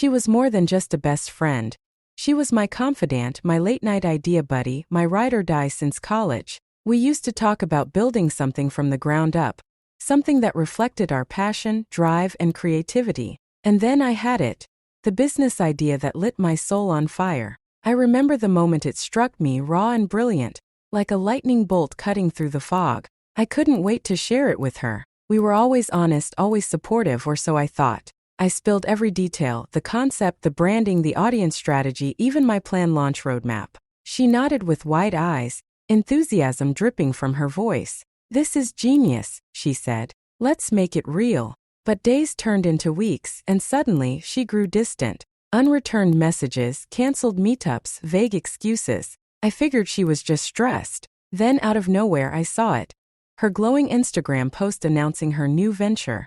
She was more than just a best friend. She was my confidant, my late-night idea buddy, my ride or die since college. We used to talk about building something from the ground up, something that reflected our passion, drive, and creativity. And then I had it. The business idea that lit my soul on fire. I remember the moment it struck me, raw and brilliant, like a lightning bolt cutting through the fog. I couldn't wait to share it with her. We were always honest, always supportive, or so I thought. I spilled every detail, the concept, the branding, the audience strategy, even my planned launch roadmap. She nodded with wide eyes, enthusiasm dripping from her voice. "This is genius," she said. "Let's make it real." But days turned into weeks, and suddenly she grew distant. Unreturned messages, canceled meetups, vague excuses. I figured she was just stressed. Then out of nowhere I saw it. Her glowing Instagram post announcing her new venture.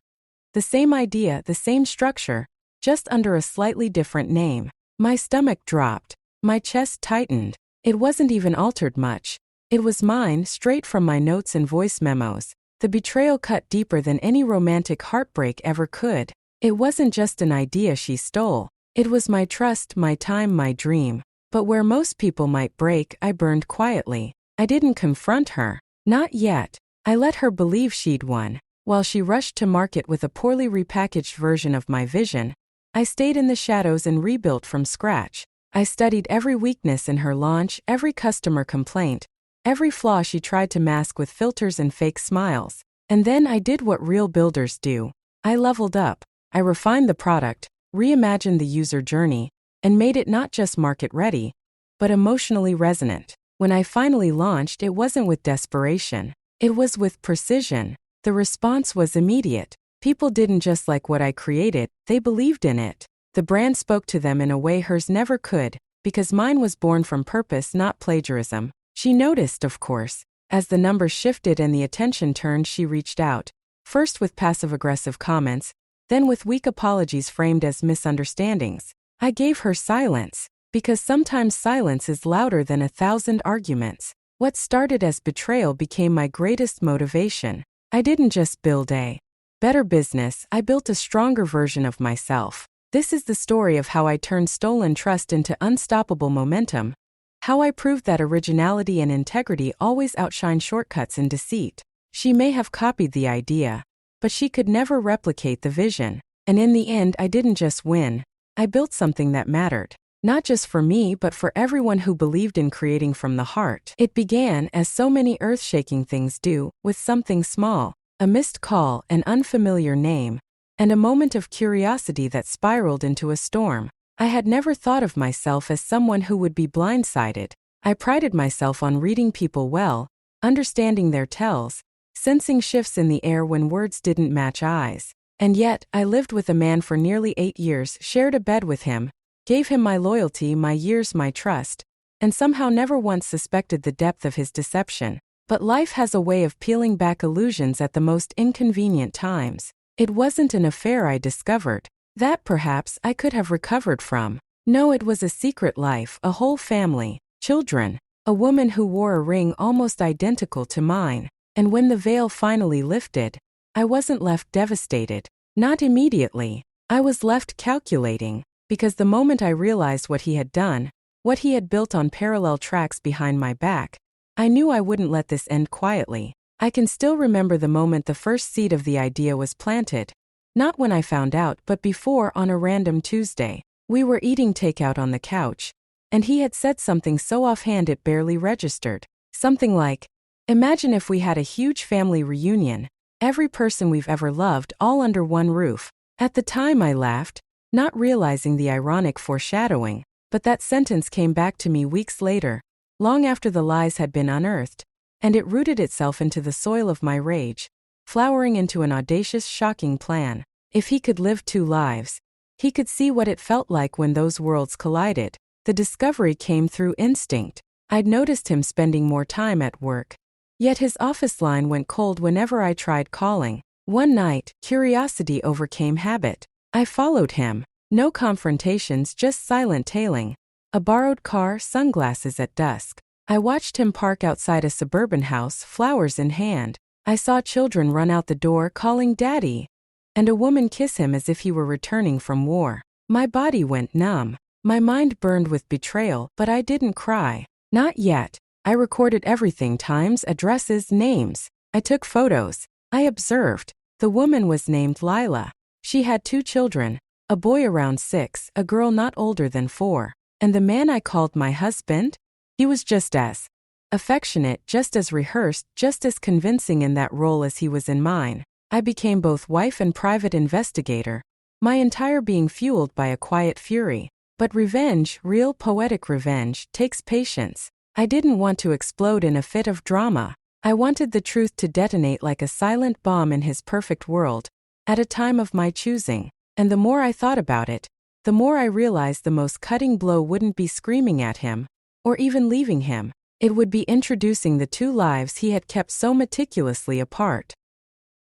The same idea, the same structure, just under a slightly different name. My stomach dropped. My chest tightened. It wasn't even altered much. It was mine, straight from my notes and voice memos. The betrayal cut deeper than any romantic heartbreak ever could. It wasn't just an idea she stole. It was my trust, my time, my dream. But where most people might break, I burned quietly. I didn't confront her. Not yet. I let her believe she'd won. While she rushed to market with a poorly repackaged version of my vision, I stayed in the shadows and rebuilt from scratch. I studied every weakness in her launch, every customer complaint, every flaw she tried to mask with filters and fake smiles. And then I did what real builders do. I leveled up. I refined the product, reimagined the user journey, and made it not just market-ready, but emotionally resonant. When I finally launched, it wasn't with desperation. It was with precision. The response was immediate. People didn't just like what I created, they believed in it. The brand spoke to them in a way hers never could, because mine was born from purpose, not plagiarism. She noticed, of course. As the numbers shifted and the attention turned, she reached out, first with passive-aggressive comments, then with weak apologies framed as misunderstandings. I gave her silence, because sometimes silence is louder than 1,000 arguments. What started as betrayal became my greatest motivation. I didn't just build a better business, I built a stronger version of myself. This is the story of how I turned stolen trust into unstoppable momentum, how I proved that originality and integrity always outshine shortcuts and deceit. She may have copied the idea, but she could never replicate the vision. And in the end, I didn't just win. I built something that mattered. Not just for me, but for everyone who believed in creating from the heart. It began, as so many earth-shaking things do, with something small, a missed call, an unfamiliar name, and a moment of curiosity that spiraled into a storm. I had never thought of myself as someone who would be blindsided. I prided myself on reading people well, understanding their tells, sensing shifts in the air when words didn't match eyes. And yet, I lived with a man for nearly 8 years, shared a bed with him, gave him my loyalty, my years, my trust, and somehow never once suspected the depth of his deception. But life has a way of peeling back illusions at the most inconvenient times. It wasn't an affair I discovered. That perhaps I could have recovered from. No, it was a secret life, a whole family, children, a woman who wore a ring almost identical to mine. And when the veil finally lifted, I wasn't left devastated. Not immediately. I was left calculating. Because the moment I realized what he had done, what he had built on parallel tracks behind my back, I knew I wouldn't let this end quietly. I can still remember the moment the first seed of the idea was planted. Not when I found out, but before, on a random Tuesday. We were eating takeout on the couch, and he had said something so offhand it barely registered. Something like, "Imagine if we had a huge family reunion, every person we've ever loved, all under one roof." At the time I laughed, not realizing the ironic foreshadowing, but that sentence came back to me weeks later, long after the lies had been unearthed, and it rooted itself into the soil of my rage, flowering into an audacious, shocking plan. If he could live 2 lives, he could see what it felt like when those worlds collided. The discovery came through instinct. I'd noticed him spending more time at work, yet his office line went cold whenever I tried calling. One night, curiosity overcame habit. I followed him. No confrontations, just silent tailing. A borrowed car, sunglasses at dusk. I watched him park outside a suburban house, flowers in hand. I saw children run out the door calling Daddy, and a woman kiss him as if he were returning from war. My body went numb. My mind burned with betrayal, but I didn't cry. Not yet. I recorded everything: times, addresses, names. I took photos. I observed. The woman was named Lila. She had 2 children, a boy around 6, a girl not older than 4. And the man I called my husband? He was just as affectionate, just as rehearsed, just as convincing in that role as he was in mine. I became both wife and private investigator, my entire being fueled by a quiet fury. But revenge, real poetic revenge, takes patience. I didn't want to explode in a fit of drama. I wanted the truth to detonate like a silent bomb in his perfect world, at a time of my choosing. And the more I thought about it, the more I realized the most cutting blow wouldn't be screaming at him, or even leaving him. It would be introducing the 2 lives he had kept so meticulously apart.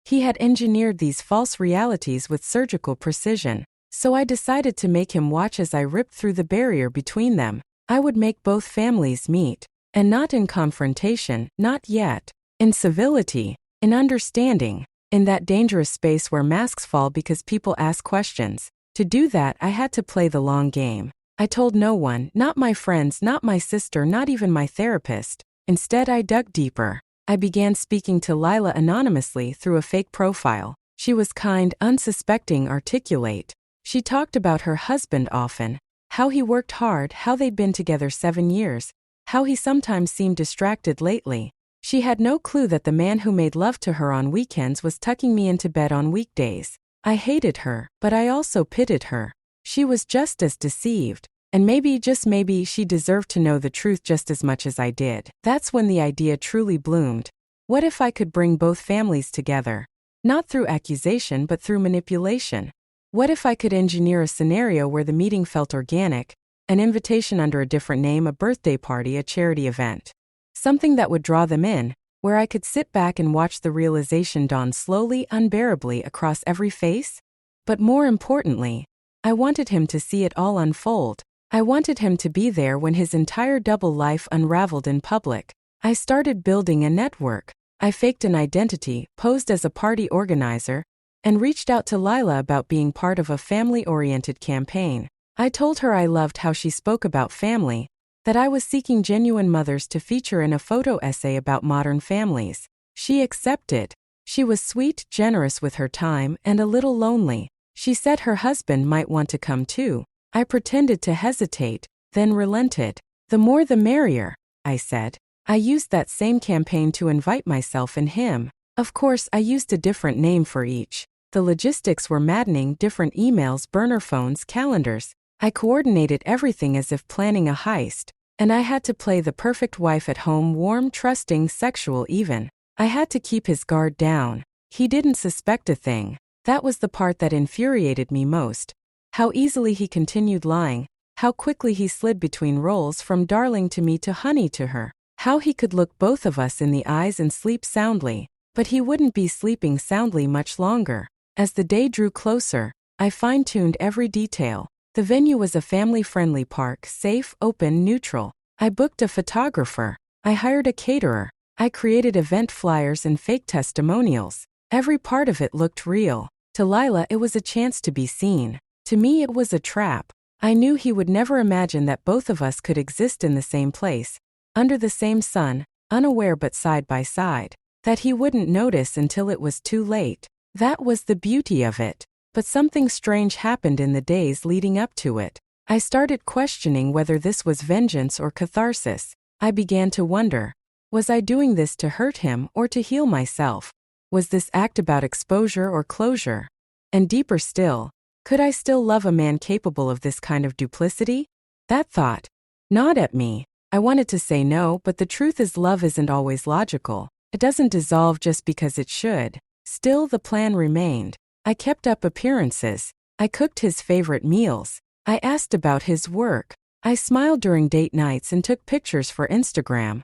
He had engineered these false realities with surgical precision. So I decided to make him watch as I ripped through the barrier between them. I would make both families meet. And not in confrontation, not yet. In civility, in understanding, in that dangerous space where masks fall because people ask questions. To do that, I had to play the long game. I told no one, not my friends, not my sister, not even my therapist. Instead, I dug deeper. I began speaking to Lila anonymously through a fake profile. She was kind, unsuspecting, articulate. She talked about her husband often, how he worked hard, how they'd been together 7 years, how he sometimes seemed distracted lately. She had no clue that the man who made love to her on weekends was tucking me into bed on weekdays. I hated her, but I also pitied her. She was just as deceived, and maybe, just maybe, she deserved to know the truth just as much as I did. That's when the idea truly bloomed. What if I could bring both families together? Not through accusation but through manipulation. What if I could engineer a scenario where the meeting felt organic, an invitation under a different name, a birthday party, a charity event? Something that would draw them in, where I could sit back and watch the realization dawn slowly, unbearably across every face? But more importantly, I wanted him to see it all unfold. I wanted him to be there when his entire double life unraveled in public. I started building a network. I faked an identity, posed as a party organizer, and reached out to Lila about being part of a family-oriented campaign. I told her I loved how she spoke about family, that I was seeking genuine mothers to feature in a photo essay about modern families. She accepted. She was sweet, generous with her time, and a little lonely. She said her husband might want to come too. I pretended to hesitate, then relented. The more the merrier, I said. I used that same campaign to invite myself and him. Of course, I used a different name for each. The logistics were maddening: different emails, burner phones, calendars. I coordinated everything as if planning a heist. And I had to play the perfect wife at home, warm, trusting, sexual even. I had to keep his guard down. He didn't suspect a thing. That was the part that infuriated me most. How easily he continued lying. How quickly he slid between roles, from darling to me to honey to her. How he could look both of us in the eyes and sleep soundly. But he wouldn't be sleeping soundly much longer. As the day drew closer, I fine-tuned every detail. The venue was a family-friendly park, safe, open, neutral. I booked a photographer. I hired a caterer. I created event flyers and fake testimonials. Every part of it looked real. To Lila, it was a chance to be seen. To me, it was a trap. I knew he would never imagine that both of us could exist in the same place, under the same sun, unaware but side by side. That he wouldn't notice until it was too late. That was the beauty of it. But something strange happened in the days leading up to it. I started questioning whether this was vengeance or catharsis. I began to wonder, was I doing this to hurt him or to heal myself? Was this act about exposure or closure? And deeper still, could I still love a man capable of this kind of duplicity? That thought gnawed at me. I wanted to say no, but the truth is, love isn't always logical. It doesn't dissolve just because it should. Still, the plan remained. I kept up appearances. I cooked his favorite meals. I asked about his work. I smiled during date nights and took pictures for Instagram.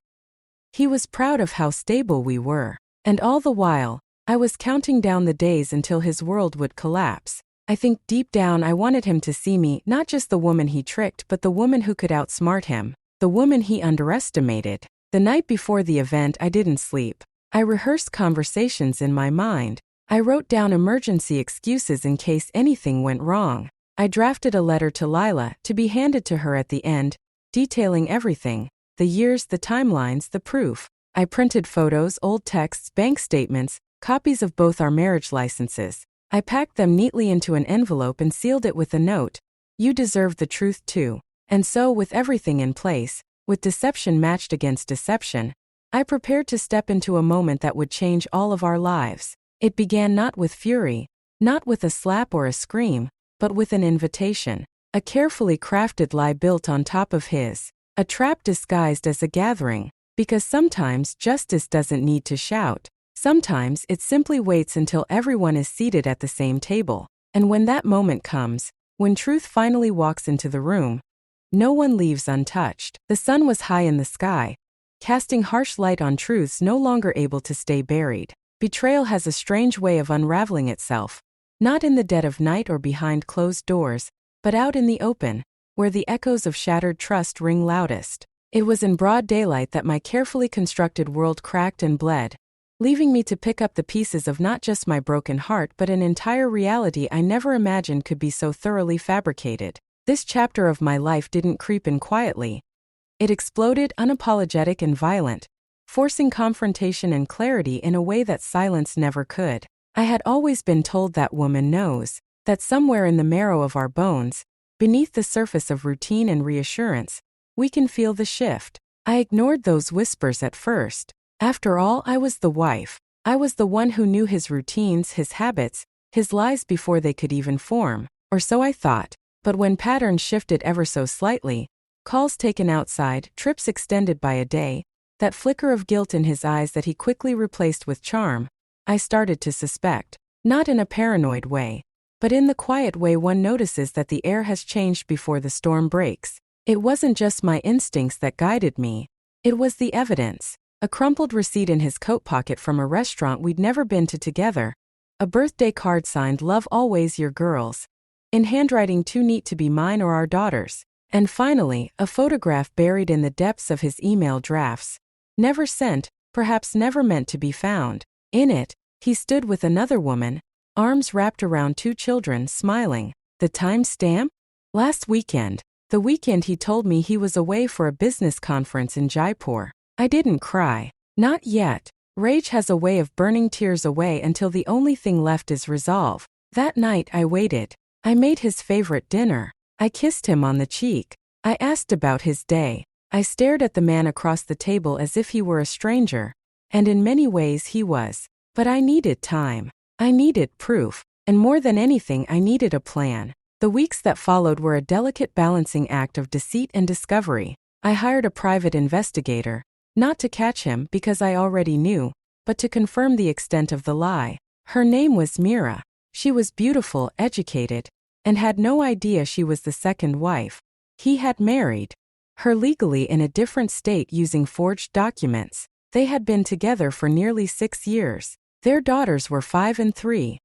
He was proud of how stable we were. And all the while, I was counting down the days until his world would collapse. I think deep down I wanted him to see me, not just the woman he tricked, but the woman who could outsmart him, the woman he underestimated. The night before the event, I didn't sleep. I rehearsed conversations in my mind. I wrote down emergency excuses in case anything went wrong. I drafted a letter to Lila to be handed to her at the end, detailing everything: the years, the timelines, the proof. I printed photos, old texts, bank statements, copies of both our marriage licenses. I packed them neatly into an envelope and sealed it with a note: "You deserve the truth too." And so, with everything in place, with deception matched against deception, I prepared to step into a moment that would change all of our lives. It began not with fury, not with a slap or a scream, but with an invitation. A carefully crafted lie built on top of his. A trap disguised as a gathering. Because sometimes justice doesn't need to shout. Sometimes it simply waits until everyone is seated at the same table. And when that moment comes, when truth finally walks into the room, no one leaves untouched. The sun was high in the sky, casting harsh light on truths no longer able to stay buried. Betrayal has a strange way of unraveling itself, not in the dead of night or behind closed doors, but out in the open, where the echoes of shattered trust ring loudest. It was in broad daylight that my carefully constructed world cracked and bled, leaving me to pick up the pieces of not just my broken heart but an entire reality I never imagined could be so thoroughly fabricated. This chapter of my life didn't creep in quietly. It exploded, unapologetic and violent, forcing confrontation and clarity in a way that silence never could. I had always been told that woman knows, that somewhere in the marrow of our bones, beneath the surface of routine and reassurance, we can feel the shift. I ignored those whispers at first. After all, I was the wife. I was the one who knew his routines, his habits, his lies before they could even form. Or so I thought. But when patterns shifted ever so slightly, calls taken outside, trips extended by a day, that flicker of guilt in his eyes that he quickly replaced with charm, I started to suspect. Not in a paranoid way, but in the quiet way one notices that the air has changed before the storm breaks. It wasn't just my instincts that guided me. It was the evidence. A crumpled receipt in his coat pocket from a restaurant we'd never been to together. A birthday card signed "Love Always Your Girls," in handwriting too neat to be mine or our daughters. And finally, a photograph buried in the depths of his email drafts. Never sent, perhaps never meant to be found. In it, he stood with another woman, arms wrapped around two children, smiling. The time stamp? Last weekend. The weekend he told me he was away for a business conference in Jaipur. I didn't cry. Not yet. Rage has a way of burning tears away until the only thing left is resolve. That night I waited. I made his favorite dinner. I kissed him on the cheek. I asked about his day. I stared at the man across the table as if he were a stranger. And in many ways he was. But I needed time. I needed proof. And more than anything, I needed a plan. The weeks that followed were a delicate balancing act of deceit and discovery. I hired a private investigator, not to catch him because I already knew, but to confirm the extent of the lie. Her name was Mira. She was beautiful, educated, and had no idea she was the second wife. He had married her legally in a different state using forged documents. They had been together for nearly 6 years. Their daughters were 5 and 3.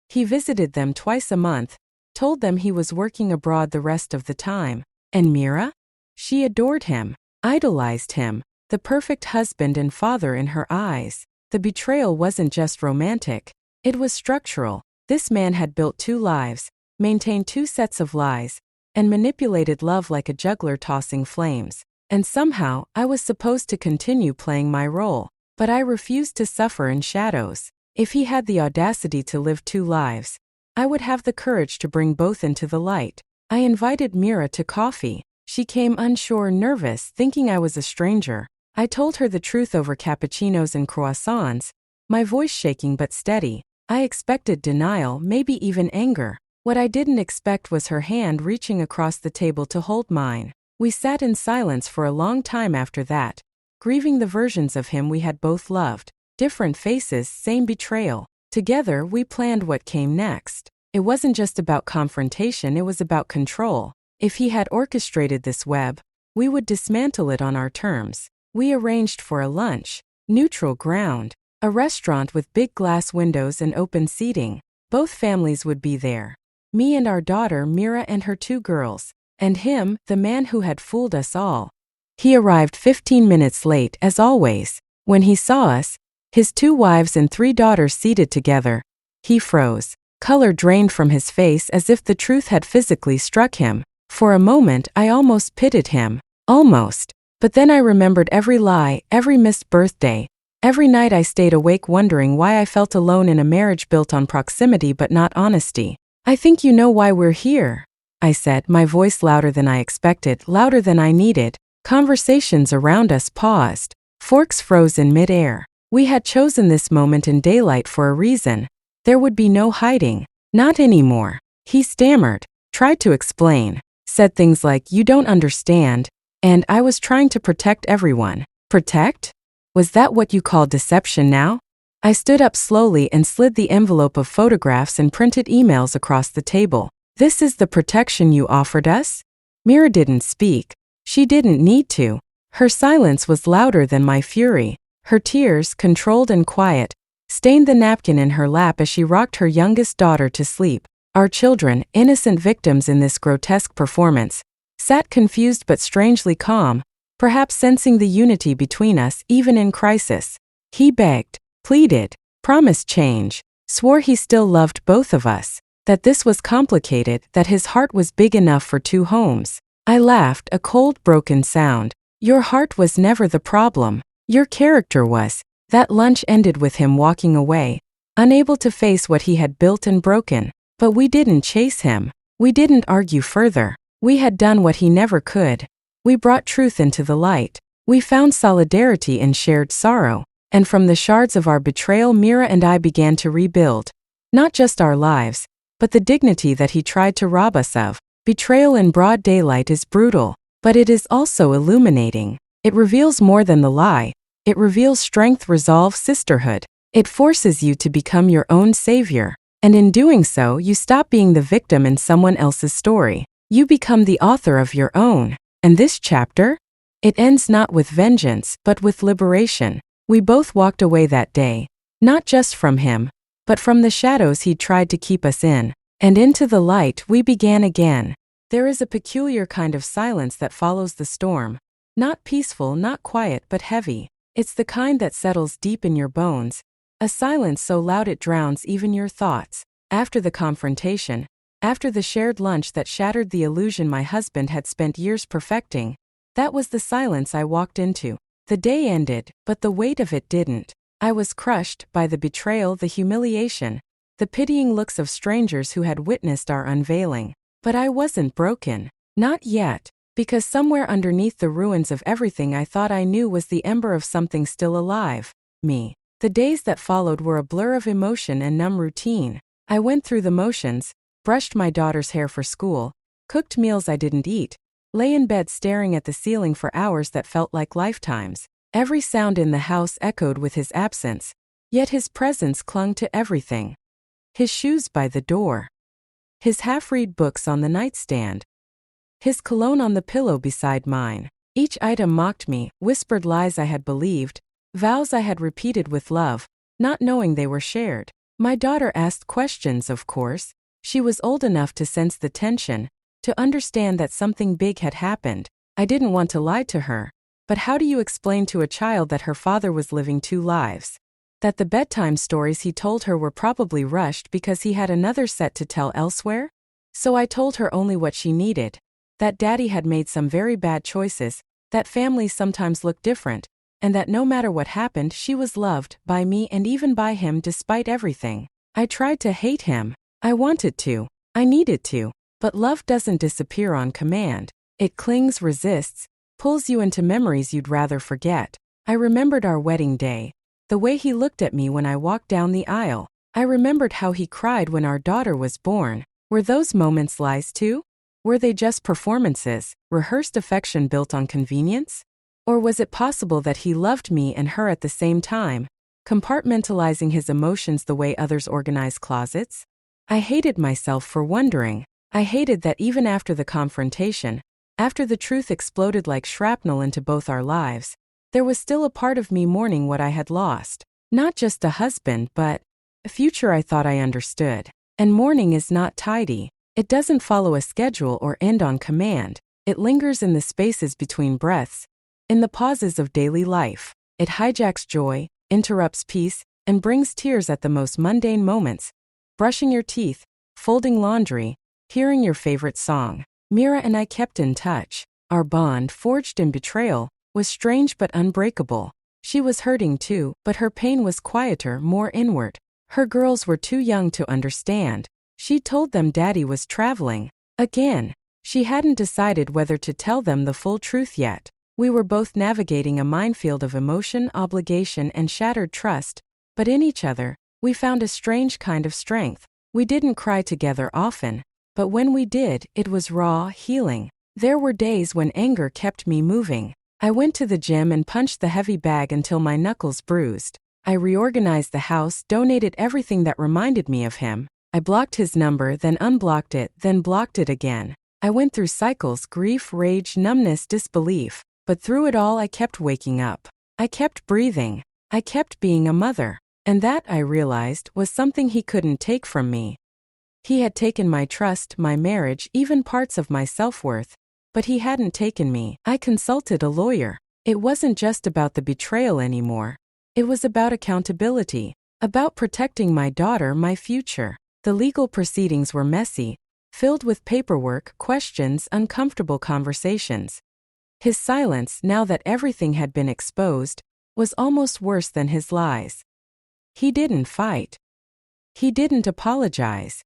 He visited them twice a month, told them he was working abroad the rest of the time. And Mira? She adored him, idolized him, the perfect husband and father in her eyes. The betrayal wasn't just romantic, it was structural. This man had built 2 lives, maintained 2 sets of lies, and manipulated love like a juggler tossing flames. And somehow, I was supposed to continue playing my role. But I refused to suffer in shadows. If he had the audacity to live 2 lives, I would have the courage to bring both into the light. I invited Mira to coffee. She came unsure, nervous, thinking I was a stranger. I told her the truth over cappuccinos and croissants, my voice shaking but steady. I expected denial, maybe even anger. What I didn't expect was her hand reaching across the table to hold mine. We sat in silence for a long time after that, grieving the versions of him we had both loved. Different faces, same betrayal. Together, we planned what came next. It wasn't just about confrontation, it was about control. If he had orchestrated this web, we would dismantle it on our terms. We arranged for a lunch, neutral ground, a restaurant with big glass windows and open seating. Both families would be there. Me and our daughter Mira and her 2 girls. And him, the man who had fooled us all. He arrived 15 minutes late, as always. When he saw us, his 2 wives and 3 daughters seated together, he froze. Color drained from his face as if the truth had physically struck him. For a moment, I almost pitied him. Almost. But then I remembered every lie, every missed birthday. Every night I stayed awake wondering why I felt alone in a marriage built on proximity but not honesty. "I think you know why we're here," I said, my voice louder than I expected, louder than I needed. Conversations around us paused. Forks froze in midair. We had chosen this moment in daylight for a reason. There would be no hiding. Not anymore. He stammered, tried to explain, said things like, "You don't understand," and I was trying to protect everyone. Protect? Was that what you call deception now? I stood up slowly and slid the envelope of photographs and printed emails across the table. "This is the protection you offered us?" Mira didn't speak. She didn't need to. Her silence was louder than my fury. Her tears, controlled and quiet, stained the napkin in her lap as she rocked her youngest daughter to sleep. Our children, innocent victims in this grotesque performance, sat confused but strangely calm, perhaps sensing the unity between us even in crisis. He begged, pleaded, promised change, swore he still loved both of us, that this was complicated, that his heart was big enough for two homes. I laughed, a cold, broken sound. "Your heart was never the problem. Your character was." That lunch ended with him walking away, unable to face what he had built and broken. But we didn't chase him. We didn't argue further. We had done what he never could. We brought truth into the light. We found solidarity in shared sorrow. And from the shards of our betrayal, Mira and I began to rebuild. Not just our lives, but the dignity that he tried to rob us of. Betrayal in broad daylight is brutal, but it is also illuminating. It reveals more than the lie. It reveals strength, resolve, sisterhood. It forces you to become your own savior. And in doing so, you stop being the victim in someone else's story. You become the author of your own. And this chapter? It ends not with vengeance, but with liberation. We both walked away that day, not just from him, but from the shadows he'd tried to keep us in. And into the light we began again. There is a peculiar kind of silence that follows the storm. Not peaceful, not quiet, but heavy. It's the kind that settles deep in your bones. A silence so loud it drowns even your thoughts. After the confrontation, after the shared lunch that shattered the illusion my husband had spent years perfecting, that was the silence I walked into. The day ended, but the weight of it didn't. I was crushed by the betrayal, the humiliation, the pitying looks of strangers who had witnessed our unveiling. But I wasn't broken. Not yet. Because somewhere underneath the ruins of everything I thought I knew was the ember of something still alive. Me. The days that followed were a blur of emotion and numb routine. I went through the motions, brushed my daughter's hair for school, cooked meals I didn't eat, lay in bed staring at the ceiling for hours that felt like lifetimes. Every sound in the house echoed with his absence, yet his presence clung to everything. His shoes by the door. His half-read books on the nightstand. His cologne on the pillow beside mine. Each item mocked me, whispered lies I had believed, vows I had repeated with love, not knowing they were shared. My daughter asked questions, of course. She was old enough to sense the tension, to understand that something big had happened. I didn't want to lie to her. But how do you explain to a child that her father was living two lives? That the bedtime stories he told her were probably rushed because he had another set to tell elsewhere? So I told her only what she needed. That daddy had made some very bad choices, that families sometimes look different, and that no matter what happened, she was loved by me and even by him despite everything. I tried to hate him. I wanted to. I needed to. But love doesn't disappear on command. It clings, resists, pulls you into memories you'd rather forget. I remembered our wedding day, the way he looked at me when I walked down the aisle. I remembered how he cried when our daughter was born. Were those moments lies too? Were they just performances, rehearsed affection built on convenience? Or was it possible that he loved me and her at the same time, compartmentalizing his emotions the way others organize closets? I hated myself for wondering. I hated that even after the confrontation, after the truth exploded like shrapnel into both our lives, there was still a part of me mourning what I had lost. Not just a husband, but a future I thought I understood. And mourning is not tidy. It doesn't follow a schedule or end on command. It lingers in the spaces between breaths, in the pauses of daily life. It hijacks joy, interrupts peace, and brings tears at the most mundane moments. brushing your teeth, folding laundry, hearing your favorite song. Mira and I kept in touch. Our bond, forged in betrayal, was strange but unbreakable. She was hurting too, but her pain was quieter, more inward. Her girls were too young to understand. She told them Daddy was traveling. Again, she hadn't decided whether to tell them the full truth yet. We were both navigating a minefield of emotion, obligation, and shattered trust, but in each other, we found a strange kind of strength. We didn't cry together often, but when we did, it was raw, healing. There were days when anger kept me moving. I went to the gym and punched the heavy bag until my knuckles bruised. I reorganized the house, donated everything that reminded me of him. I blocked his number, then unblocked it, then blocked it again. I went through cycles: grief, rage, numbness, disbelief. But through it all I kept waking up. I kept breathing. I kept being a mother. And that, I realized, was something he couldn't take from me. He had taken my trust, my marriage, even parts of my self-worth. But he hadn't taken me. I consulted a lawyer. It wasn't just about the betrayal anymore. It was about accountability. About protecting my daughter, my future. The legal proceedings were messy, filled with paperwork, questions, uncomfortable conversations. His silence, now that everything had been exposed, was almost worse than his lies. He didn't fight. He didn't apologize.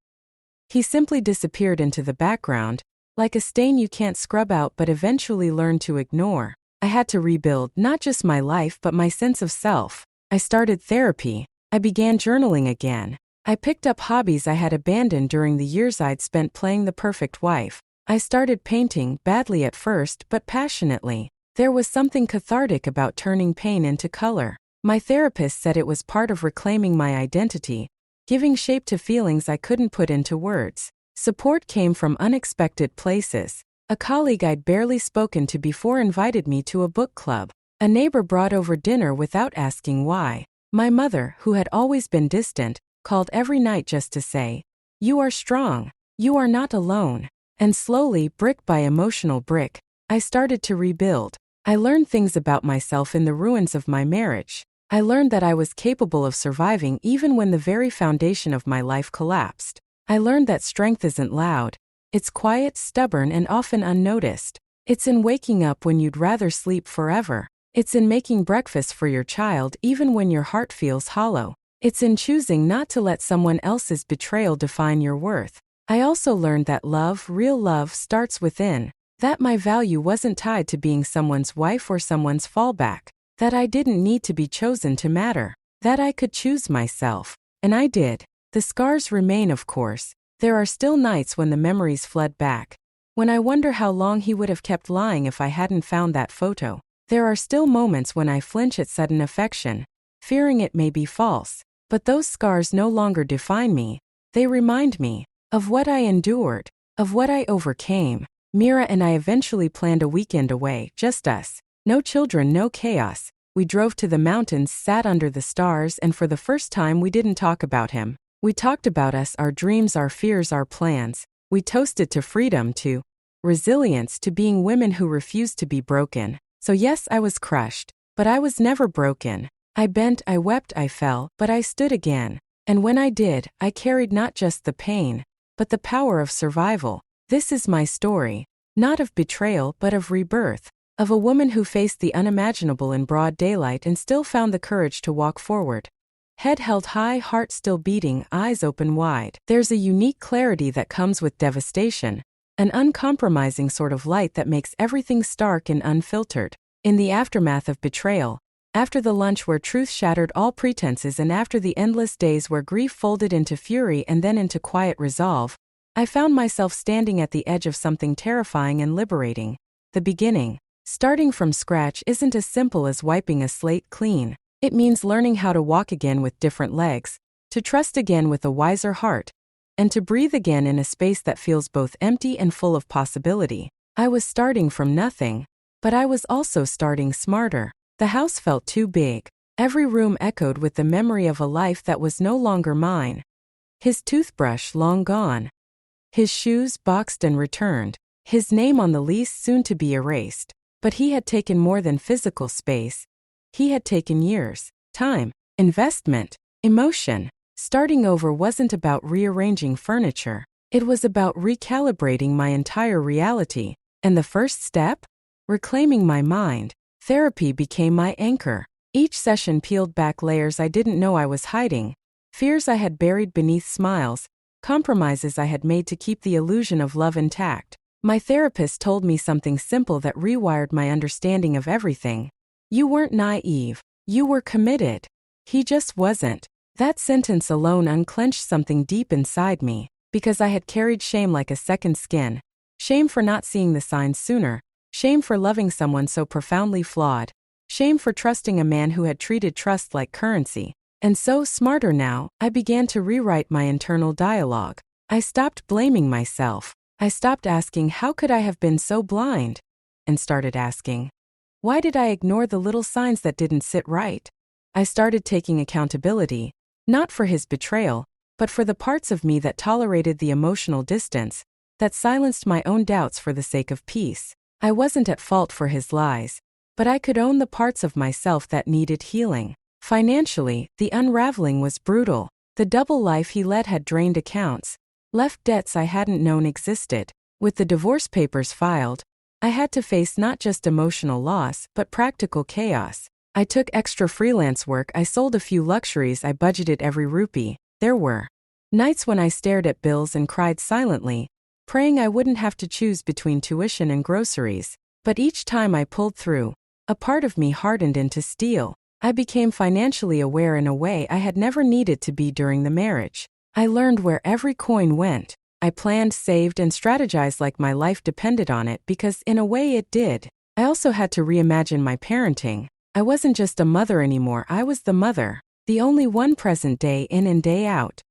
He simply disappeared into the background, like a stain you can't scrub out but eventually learn to ignore. I had to rebuild not just my life but my sense of self. I started therapy. I began journaling again. I picked up hobbies I had abandoned during the years I'd spent playing the perfect wife. I started painting, badly at first, but passionately. There was something cathartic about turning pain into color. My therapist said it was part of reclaiming my identity, giving shape to feelings I couldn't put into words. Support came from unexpected places. A colleague I'd barely spoken to before invited me to a book club. A neighbor brought over dinner without asking why. My mother, who had always been distant, called every night just to say, "You are strong. You are not alone." And slowly, brick by emotional brick, I started to rebuild. I learned things about myself in the ruins of my marriage. I learned that I was capable of surviving even when the very foundation of my life collapsed. I learned that strength isn't loud. It's quiet, stubborn, and often unnoticed. It's in waking up when you'd rather sleep forever. It's in making breakfast for your child even when your heart feels hollow. It's in choosing not to let someone else's betrayal define your worth. I also learned that love, real love, starts within. That my value wasn't tied to being someone's wife or someone's fallback. That I didn't need to be chosen to matter. That I could choose myself. And I did. The scars remain, of course. There are still nights when the memories flood back. When I wonder how long he would have kept lying if I hadn't found that photo. There are still moments when I flinch at sudden affection, fearing it may be false. But those scars no longer define me. They remind me of what I endured, of what I overcame. Mira and I eventually planned a weekend away, just us. No children, no chaos. We drove to the mountains, sat under the stars, and for the first time we didn't talk about him. We talked about us, our dreams, our fears, our plans. We toasted to freedom, to resilience, to being women who refused to be broken. So yes, I was crushed, but I was never broken. I bent, I wept, I fell, but I stood again. And when I did, I carried not just the pain, but the power of survival. This is my story, not of betrayal but of rebirth, of a woman who faced the unimaginable in broad daylight and still found the courage to walk forward. Head held high, heart still beating, eyes open wide. There's a unique clarity that comes with devastation, an uncompromising sort of light that makes everything stark and unfiltered. In the aftermath of betrayal, after the lunch where truth shattered all pretenses and after the endless days where grief folded into fury and then into quiet resolve, I found myself standing at the edge of something terrifying and liberating. The beginning. Starting from scratch isn't as simple as wiping a slate clean. It means learning how to walk again with different legs, to trust again with a wiser heart, and to breathe again in a space that feels both empty and full of possibility. I was starting from nothing, but I was also starting smarter. The house felt too big. Every room echoed with the memory of a life that was no longer mine. His toothbrush long gone. His shoes boxed and returned. His name on the lease soon to be erased. But he had taken more than physical space. He had taken years, time, investment, emotion. Starting over wasn't about rearranging furniture. It was about recalibrating my entire reality. And the first step? Reclaiming my mind. Therapy became my anchor. Each session peeled back layers I didn't know I was hiding, fears I had buried beneath smiles, compromises I had made to keep the illusion of love intact. My therapist told me something simple that rewired my understanding of everything. You weren't naive. You were committed. He just wasn't. That sentence alone unclenched something deep inside me, because I had carried shame like a second skin. Shame for not seeing the signs sooner. Shame for loving someone so profoundly flawed. Shame for trusting a man who had treated trust like currency. And so, smarter now, I began to rewrite my internal dialogue. I stopped blaming myself. I stopped asking, how could I have been so blind? And started asking, why did I ignore the little signs that didn't sit right? I started taking accountability, not for his betrayal, but for the parts of me that tolerated the emotional distance, that silenced my own doubts for the sake of peace. I wasn't at fault for his lies, but I could own the parts of myself that needed healing. Financially, the unraveling was brutal. The double life he led had drained accounts, left debts I hadn't known existed. With the divorce papers filed, I had to face not just emotional loss, but practical chaos. I took extra freelance work, I sold a few luxuries, I budgeted every rupee. There were nights when I stared at bills and cried silently, praying I wouldn't have to choose between tuition and groceries. But each time I pulled through, a part of me hardened into steel. I became financially aware in a way I had never needed to be during the marriage. I learned where every coin went. I planned, saved, and strategized like my life depended on it because, in a way, it did. I also had to reimagine my parenting. I wasn't just a mother anymore, I was the mother, the only one present day in and day out.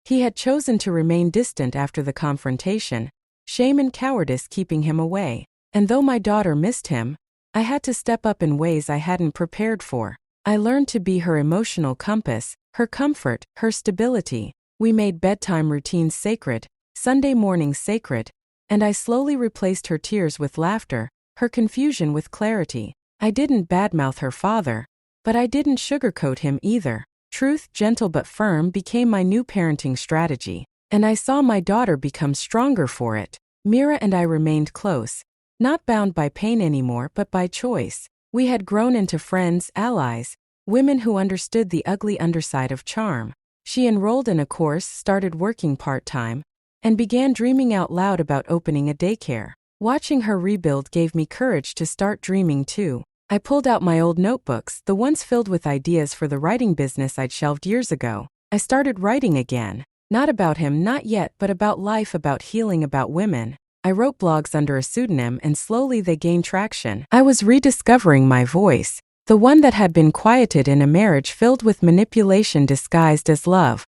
He had chosen to remain distant after the confrontation, shame and cowardice keeping him away. And though my daughter missed him, I had to step up in ways I hadn't prepared for. I learned to be her emotional compass, her comfort, her stability. We made bedtime routines sacred, Sunday mornings sacred, and I slowly replaced her tears with laughter, her confusion with clarity. I didn't badmouth her father, but I didn't sugarcoat him either. Truth, gentle but firm, became my new parenting strategy, and I saw my daughter become stronger for it. Mira and I remained close, not bound by pain anymore but by choice. We had grown into friends, allies, women who understood the ugly underside of charm. She enrolled in a course, started working part-time, and began dreaming out loud about opening a daycare. Watching her rebuild gave me courage to start dreaming too. I pulled out my old notebooks, the ones filled with ideas for the writing business I'd shelved years ago. I started writing again. Not about him, not yet, but about life, about healing, about women. I wrote blogs under a pseudonym and slowly they gained traction. I was rediscovering my voice, the one that had been quieted in a marriage filled with manipulation disguised as love.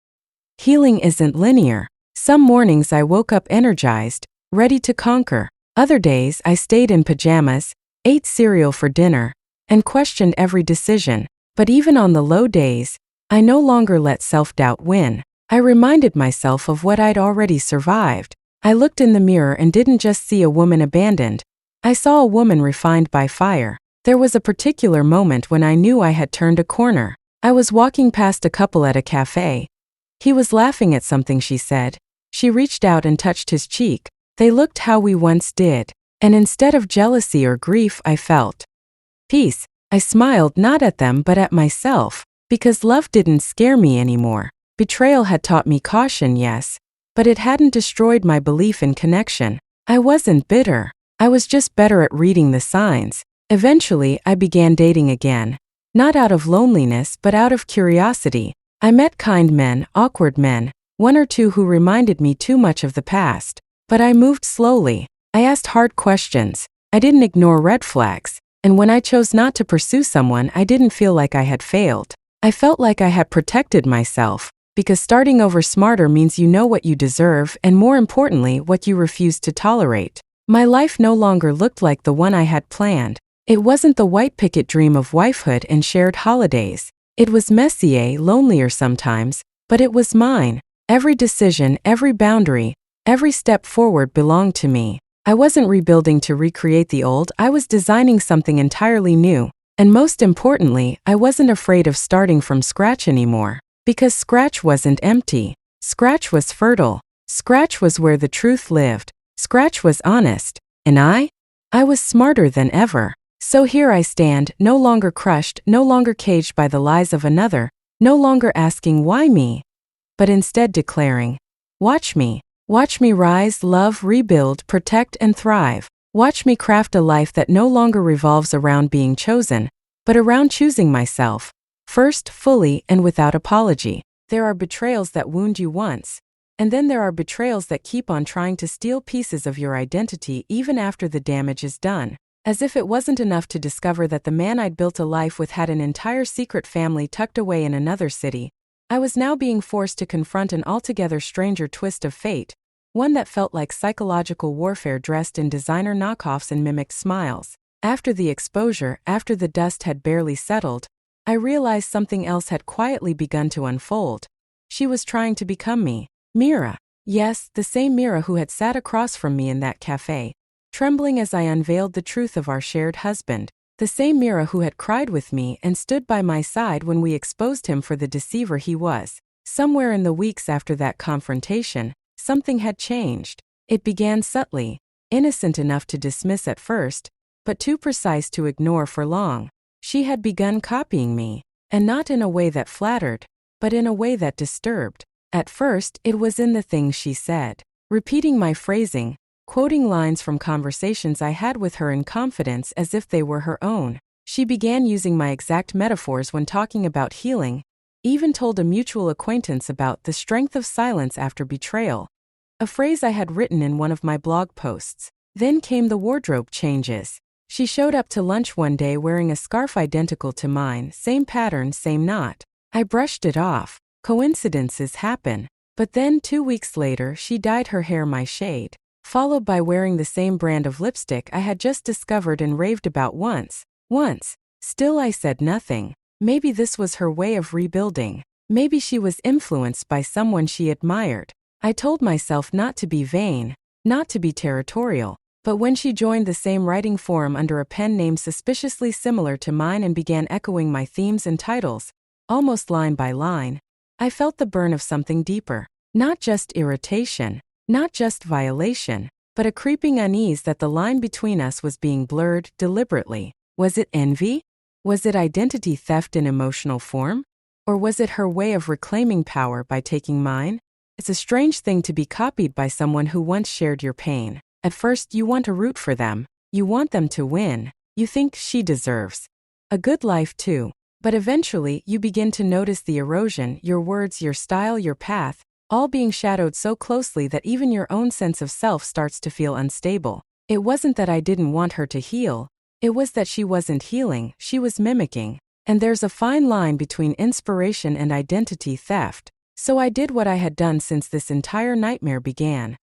Healing isn't linear. Some mornings I woke up energized, ready to conquer. Other days I stayed in pajamas, ate cereal for dinner, and questioned every decision. But even on the low days, I no longer let self-doubt win. I reminded myself of what I'd already survived. I looked in the mirror and didn't just see a woman abandoned. I saw a woman refined by fire. There was a particular moment when I knew I had turned a corner. I was walking past a couple at a cafe. He was laughing at something she said. She reached out and touched his cheek. They looked how we once did. And instead of jealousy or grief, I felt peace. I smiled not at them but at myself, because love didn't scare me anymore. Betrayal had taught me caution, yes, but it hadn't destroyed my belief in connection. I wasn't bitter. I was just better at reading the signs. Eventually, I began dating again. Not out of loneliness but out of curiosity. I met kind men, awkward men, one or two who reminded me too much of the past. But I moved slowly. I asked hard questions. I didn't ignore red flags. And when I chose not to pursue someone, I didn't feel like I had failed. I felt like I had protected myself. Because starting over smarter means you know what you deserve and, more importantly, what you refuse to tolerate. My life no longer looked like the one I had planned. It wasn't the white picket dream of wifehood and shared holidays. It was messier, lonelier sometimes, but it was mine. Every decision, every boundary, every step forward belonged to me. I wasn't rebuilding to recreate the old, I was designing something entirely new. And most importantly, I wasn't afraid of starting from scratch anymore. Because Scratch wasn't empty. Scratch was fertile. Scratch was where the truth lived. Scratch was honest. And I was smarter than ever. So here I stand, no longer crushed, no longer caged by the lies of another, no longer asking why me, but instead declaring, watch me. Watch me rise, love, rebuild, protect, and thrive. Watch me craft a life that no longer revolves around being chosen, but around choosing myself. First, fully and without apology. There are betrayals that wound you once, and then there are betrayals that keep on trying to steal pieces of your identity even after the damage is done. As if it wasn't enough to discover that the man I'd built a life with had an entire secret family tucked away in another city, I was now being forced to confront an altogether stranger twist of fate, one that felt like psychological warfare dressed in designer knockoffs and mimicked smiles. After the exposure, after the dust had barely settled, I realized something else had quietly begun to unfold. She was trying to become me. Mira. Yes, the same Mira who had sat across from me in that cafe, trembling as I unveiled the truth of our shared husband. The same Mira who had cried with me and stood by my side when we exposed him for the deceiver he was. Somewhere in the weeks after that confrontation, something had changed. It began subtly, innocent enough to dismiss at first, but too precise to ignore for long. She had begun copying me, and not in a way that flattered, but in a way that disturbed. At first, it was in the things she said, repeating my phrasing, quoting lines from conversations I had with her in confidence as if they were her own. She began using my exact metaphors when talking about healing, even told a mutual acquaintance about the strength of silence after betrayal, a phrase I had written in one of my blog posts. Then came the wardrobe changes. She showed up to lunch one day wearing a scarf identical to mine, same pattern, same knot. I brushed it off. Coincidences happen. But then 2 weeks later, she dyed her hair my shade, followed by wearing the same brand of lipstick I had just discovered and raved about once. Still I said nothing. Maybe this was her way of rebuilding. Maybe she was influenced by someone she admired. I told myself not to be vain, not to be territorial. But when she joined the same writing forum under a pen name suspiciously similar to mine and began echoing my themes and titles, almost line by line, I felt the burn of something deeper. Not just irritation, not just violation, but a creeping unease that the line between us was being blurred deliberately. Was it envy? Was it identity theft in emotional form? Or was it her way of reclaiming power by taking mine? It's a strange thing to be copied by someone who once shared your pain. At first, you want to root for them. You want them to win. You think she deserves a good life too. But eventually, you begin to notice the erosion, your words, your style, your path, all being shadowed so closely that even your own sense of self starts to feel unstable. It wasn't that I didn't want her to heal. It was that she wasn't healing, she was mimicking. And there's a fine line between inspiration and identity theft. So I did what I had done since this entire nightmare began.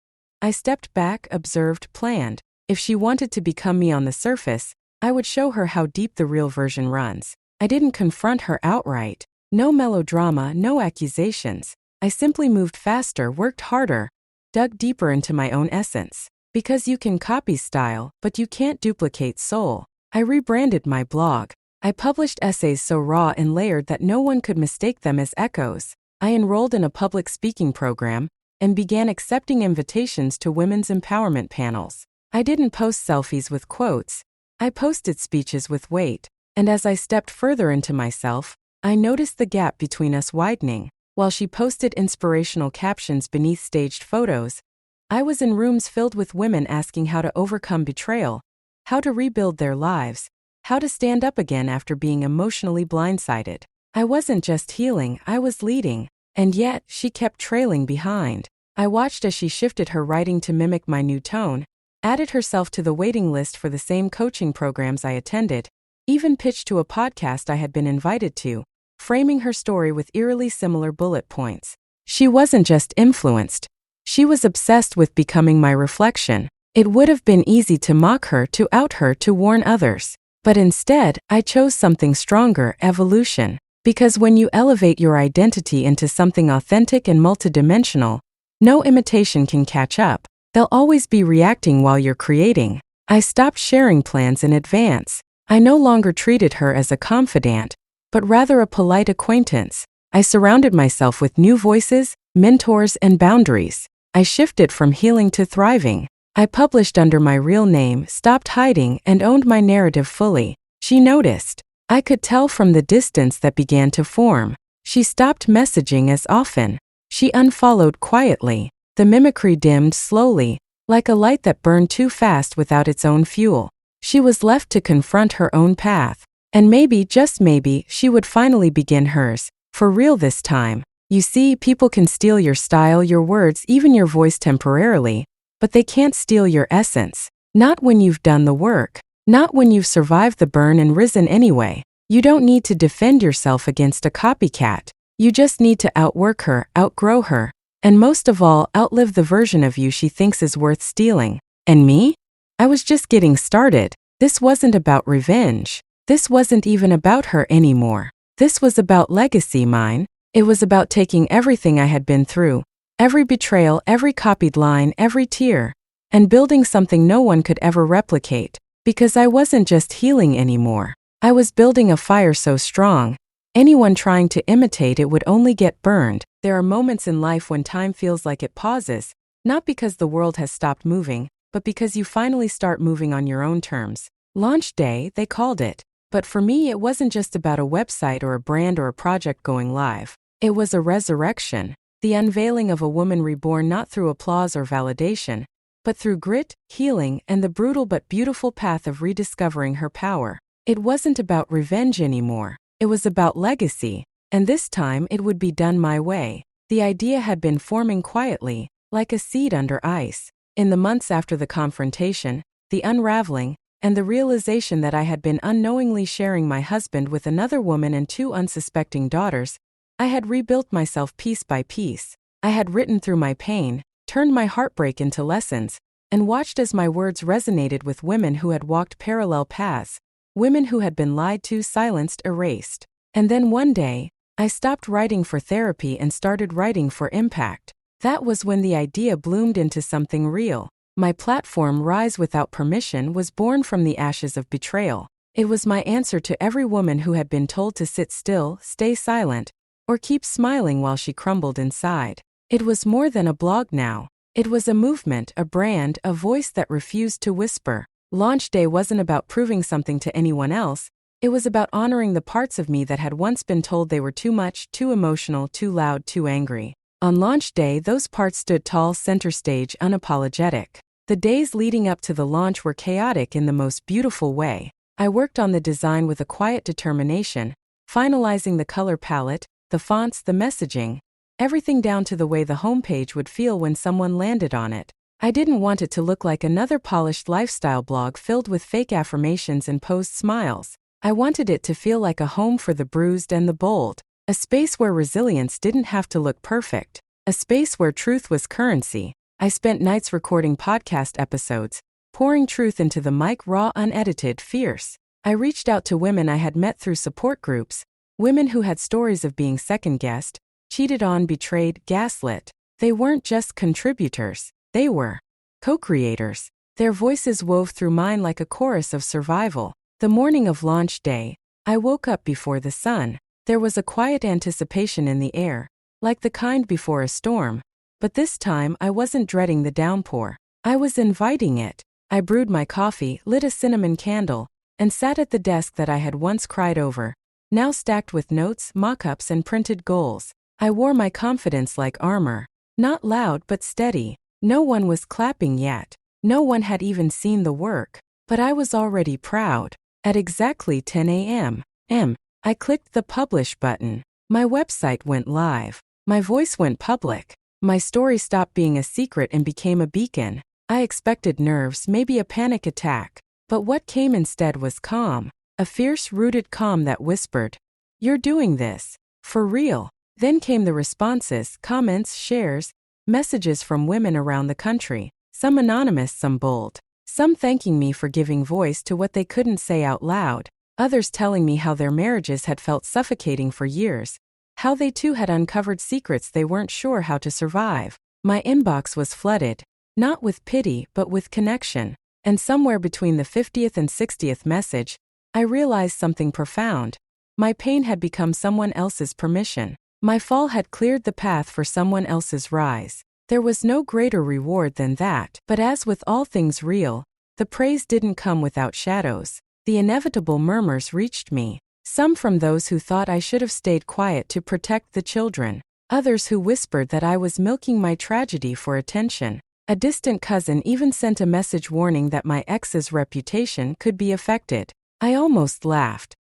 I stepped back, observed, planned. If she wanted to become me on the surface, I would show her how deep the real version runs. I didn't confront her outright. No melodrama, no accusations. I simply moved faster, worked harder, dug deeper into my own essence. Because you can copy style, but you can't duplicate soul. I rebranded my blog. I published essays so raw and layered that no one could mistake them as echoes. I enrolled in a public speaking program and began accepting invitations to women's empowerment panels. I didn't post selfies with quotes. I posted speeches with weight. And as I stepped further into myself, I noticed the gap between us widening. While she posted inspirational captions beneath staged photos, I was in rooms filled with women asking how to overcome betrayal, how to rebuild their lives, how to stand up again after being emotionally blindsided. I wasn't just healing, I was leading. And yet, she kept trailing behind. I watched as she shifted her writing to mimic my new tone, added herself to the waiting list for the same coaching programs I attended, even pitched to a podcast I had been invited to, framing her story with eerily similar bullet points. She wasn't just influenced. She was obsessed with becoming my reflection. It would have been easy to mock her, to out her, to warn others. But instead, I chose something stronger, evolution. Because when you elevate your identity into something authentic and multidimensional, no imitation can catch up. They'll always be reacting while you're creating. I stopped sharing plans in advance. I no longer treated her as a confidant, but rather a polite acquaintance. I surrounded myself with new voices, mentors, and boundaries. I shifted from healing to thriving. I published under my real name, stopped hiding, and owned my narrative fully. She noticed. I could tell from the distance that began to form. She stopped messaging as often. She unfollowed quietly. The mimicry dimmed slowly, like a light that burned too fast without its own fuel. She was left to confront her own path. And maybe, just maybe, she would finally begin hers. For real this time. You see, people can steal your style, your words, even your voice temporarily, but they can't steal your essence. Not when you've done the work. Not when you've survived the burn and risen anyway. You don't need to defend yourself against a copycat. You just need to outwork her, outgrow her, and most of all, outlive the version of you she thinks is worth stealing. And me? I was just getting started. This wasn't about revenge. This wasn't even about her anymore. This was about legacy, mine. It was about taking everything I had been through, every betrayal, every copied line, every tear, and building something no one could ever replicate. Because I wasn't just healing anymore. I was building a fire so strong, anyone trying to imitate it would only get burned. There are moments in life when time feels like it pauses, not because the world has stopped moving, but because you finally start moving on your own terms. Launch day, they called it. But for me, it wasn't just about a website or a brand or a project going live. It was a resurrection, the unveiling of a woman reborn not through applause or validation, but through grit, healing, and the brutal but beautiful path of rediscovering her power. It wasn't about revenge anymore. It was about legacy, and this time it would be done my way. The idea had been forming quietly, like a seed under ice. In the months after the confrontation, the unraveling, and the realization that I had been unknowingly sharing my husband with another woman and 2 unsuspecting daughters, I had rebuilt myself piece by piece. I had written through my pain, turned my heartbreak into lessons, and watched as my words resonated with women who had walked parallel paths, women who had been lied to, silenced, erased. And then one day, I stopped writing for therapy and started writing for impact. That was when the idea bloomed into something real. My platform, Rise Without Permission, was born from the ashes of betrayal. It was my answer to every woman who had been told to sit still, stay silent, or keep smiling while she crumbled inside. It was more than a blog now. It was a movement, a brand, a voice that refused to whisper. Launch day wasn't about proving something to anyone else. It was about honoring the parts of me that had once been told they were too much, too emotional, too loud, too angry. On launch day, those parts stood tall, center stage, unapologetic. The days leading up to the launch were chaotic in the most beautiful way. I worked on the design with a quiet determination, finalizing the color palette, the fonts, the messaging, everything down to the way the homepage would feel when someone landed on it. I didn't want it to look like another polished lifestyle blog filled with fake affirmations and posed smiles. I wanted it to feel like a home for the bruised and the bold, a space where resilience didn't have to look perfect, a space where truth was currency. I spent nights recording podcast episodes, pouring truth into the mic, raw, unedited, fierce. I reached out to women I had met through support groups, women who had stories of being second-guessed, cheated on, betrayed, gaslit. They weren't just contributors, they were co-creators. Their voices wove through mine like a chorus of survival. The morning of launch day, I woke up before the sun. There was a quiet anticipation in the air, like the kind before a storm. But this time I wasn't dreading the downpour. I was inviting it. I brewed my coffee, lit a cinnamon candle, and sat at the desk that I had once cried over, now stacked with notes, mock-ups, and printed goals. I wore my confidence like armor. Not loud but steady. No one was clapping yet. No one had even seen the work. But I was already proud. At exactly 10 a.m. I clicked the publish button. My website went live. My voice went public. My story stopped being a secret and became a beacon. I expected nerves, maybe a panic attack. But what came instead was calm. A fierce, rooted calm that whispered, "You're doing this. For real." Then came the responses, comments, shares, messages from women around the country. Some anonymous, some bold. Some thanking me for giving voice to what they couldn't say out loud. Others telling me how their marriages had felt suffocating for years. How they too had uncovered secrets they weren't sure how to survive. My inbox was flooded, not with pity but with connection. And somewhere between the 50th and 60th message, I realized something profound. My pain had become someone else's permission. My fall had cleared the path for someone else's rise. There was no greater reward than that, but as with all things real, the praise didn't come without shadows. The inevitable murmurs reached me, some from those who thought I should have stayed quiet to protect the children, others who whispered that I was milking my tragedy for attention. A distant cousin even sent a message warning that my ex's reputation could be affected. I almost laughed.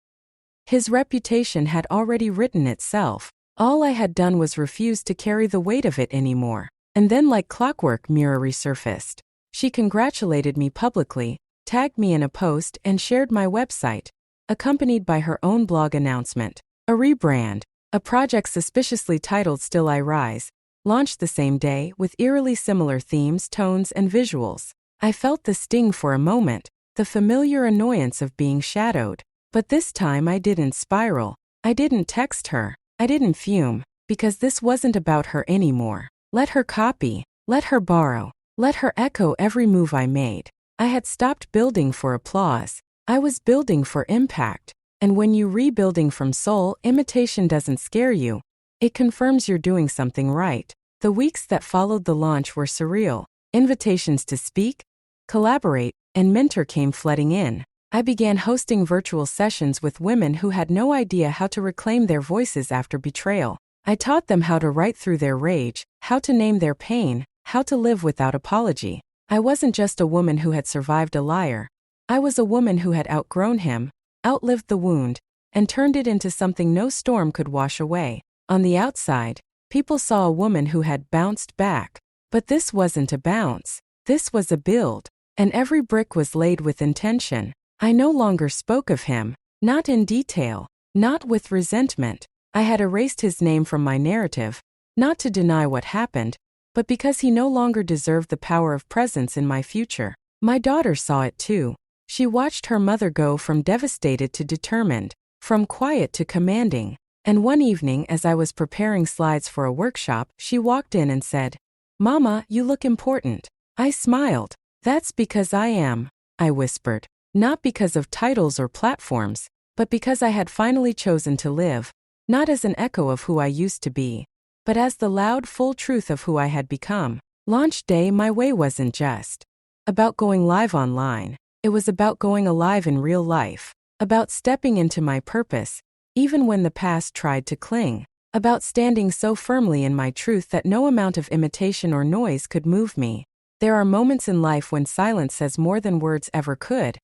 His reputation had already written itself. All I had done was refuse to carry the weight of it anymore. And then, like clockwork, Mira resurfaced. She congratulated me publicly, tagged me in a post, and shared my website, accompanied by her own blog announcement. A rebrand, a project suspiciously titled Still I Rise, launched the same day with eerily similar themes, tones, and visuals. I felt the sting for a moment, the familiar annoyance of being shadowed. But this time I didn't spiral. I didn't text her. I didn't fume, because this wasn't about her anymore. Let her copy, let her borrow, let her echo every move I made. I had stopped building for applause. I was building for impact. And when you're rebuilding from soul, imitation doesn't scare you. It confirms you're doing something right. The weeks that followed the launch were surreal. Invitations to speak, collaborate, and mentor came flooding in. I began hosting virtual sessions with women who had no idea how to reclaim their voices after betrayal. I taught them how to write through their rage, how to name their pain, how to live without apology. I wasn't just a woman who had survived a liar. I was a woman who had outgrown him, outlived the wound, and turned it into something no storm could wash away. On the outside, people saw a woman who had bounced back. But this wasn't a bounce. This was a build. And every brick was laid with intention. I no longer spoke of him, not in detail, not with resentment. I had erased his name from my narrative, not to deny what happened, but because he no longer deserved the power of presence in my future. My daughter saw it too. She watched her mother go from devastated to determined, from quiet to commanding. And one evening, as I was preparing slides for a workshop, she walked in and said, "Mama, you look important." I smiled. "That's because I am," I whispered. Not because of titles or platforms, but because I had finally chosen to live, not as an echo of who I used to be, but as the loud, full truth of who I had become. Launch day, my way wasn't just about going live online. It was about going alive in real life, about stepping into my purpose, even when the past tried to cling, about standing so firmly in my truth that no amount of imitation or noise could move me. There are moments in life when silence says more than words ever could.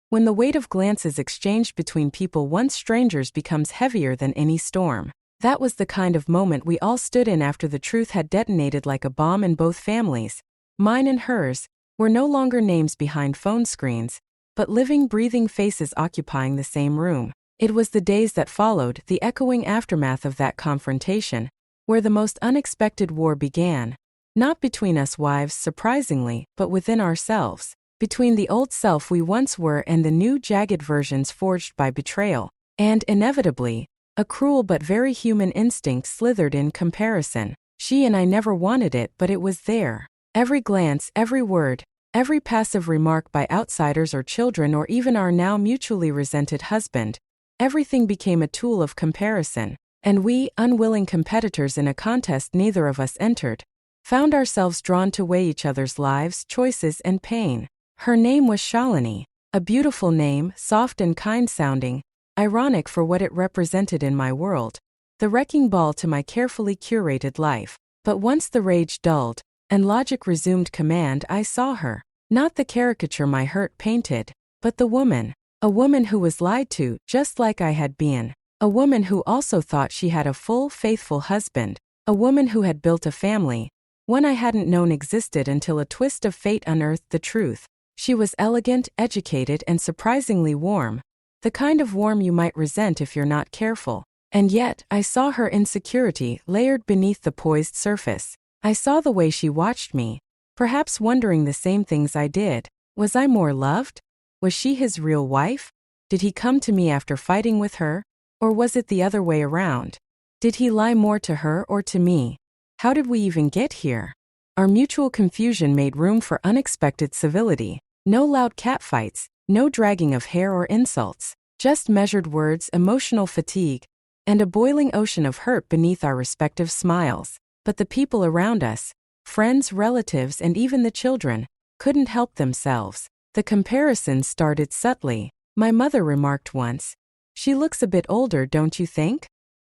When the weight of glances exchanged between people once strangers becomes heavier than any storm. That was the kind of moment we all stood in after the truth had detonated like a bomb in both families. Mine and hers were no longer names behind phone screens, but living, breathing faces occupying the same room. It was the days that followed, the echoing aftermath of that confrontation, where the most unexpected war began. Not between us wives, surprisingly, but within ourselves. Between the old self we once were and the new jagged versions forged by betrayal. And, inevitably, a cruel but very human instinct slithered in comparison. She and I never wanted it, but it was there. Every glance, every word, every passive remark by outsiders or children or even our now mutually resented husband, everything became a tool of comparison. And we, unwilling competitors in a contest neither of us entered, found ourselves drawn to weigh each other's lives, choices, and pain. Her name was Shalini, a beautiful name, soft and kind-sounding, ironic for what it represented in my world, the wrecking ball to my carefully curated life. But once the rage dulled, and logic resumed command, I saw her. Not the caricature my hurt painted, but the woman. A woman who was lied to, just like I had been. A woman who also thought she had a full, faithful husband. A woman who had built a family, one I hadn't known existed until a twist of fate unearthed the truth. She was elegant, educated, and surprisingly warm. The kind of warm you might resent if you're not careful. And yet, I saw her insecurity layered beneath the poised surface. I saw the way she watched me, perhaps wondering the same things I did. Was I more loved? Was she his real wife? Did he come to me after fighting with her? Or was it the other way around? Did he lie more to her or to me? How did we even get here? Our mutual confusion made room for unexpected civility. No loud catfights, no dragging of hair or insults, just measured words, emotional fatigue, and a boiling ocean of hurt beneath our respective smiles. But the people around us, friends, relatives, and even the children, couldn't help themselves. The comparisons started subtly. My mother remarked once, "She looks a bit older, don't you think?"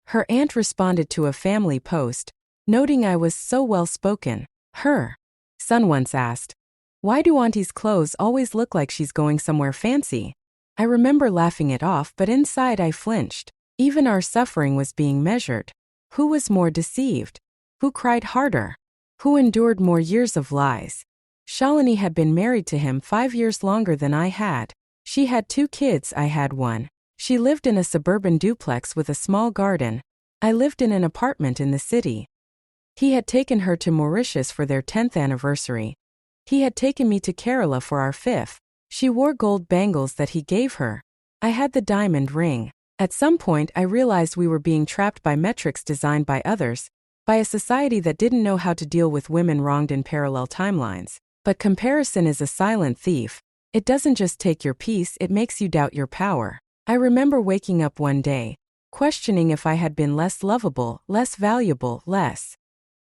Her aunt responded to a family post, noting I was so well-spoken. Her son once asked, "Why do Auntie's clothes always look like she's going somewhere fancy?" I remember laughing it off, but inside I flinched. Even our suffering was being measured. Who was more deceived? Who cried harder? Who endured more years of lies? Shalini had been married to him 5 years longer than I had. She had 2 kids, I had 1. She lived in a suburban duplex with a small garden. I lived in an apartment in the city. He had taken her to Mauritius for their 10th anniversary. He had taken me to Kerala for our 5th. She wore gold bangles that he gave her. I had the diamond ring. At some point I realized we were being trapped by metrics designed by others, by a society that didn't know how to deal with women wronged in parallel timelines. But comparison is a silent thief. It doesn't just take your peace, it makes you doubt your power. I remember waking up one day, questioning if I had been less lovable, less valuable, less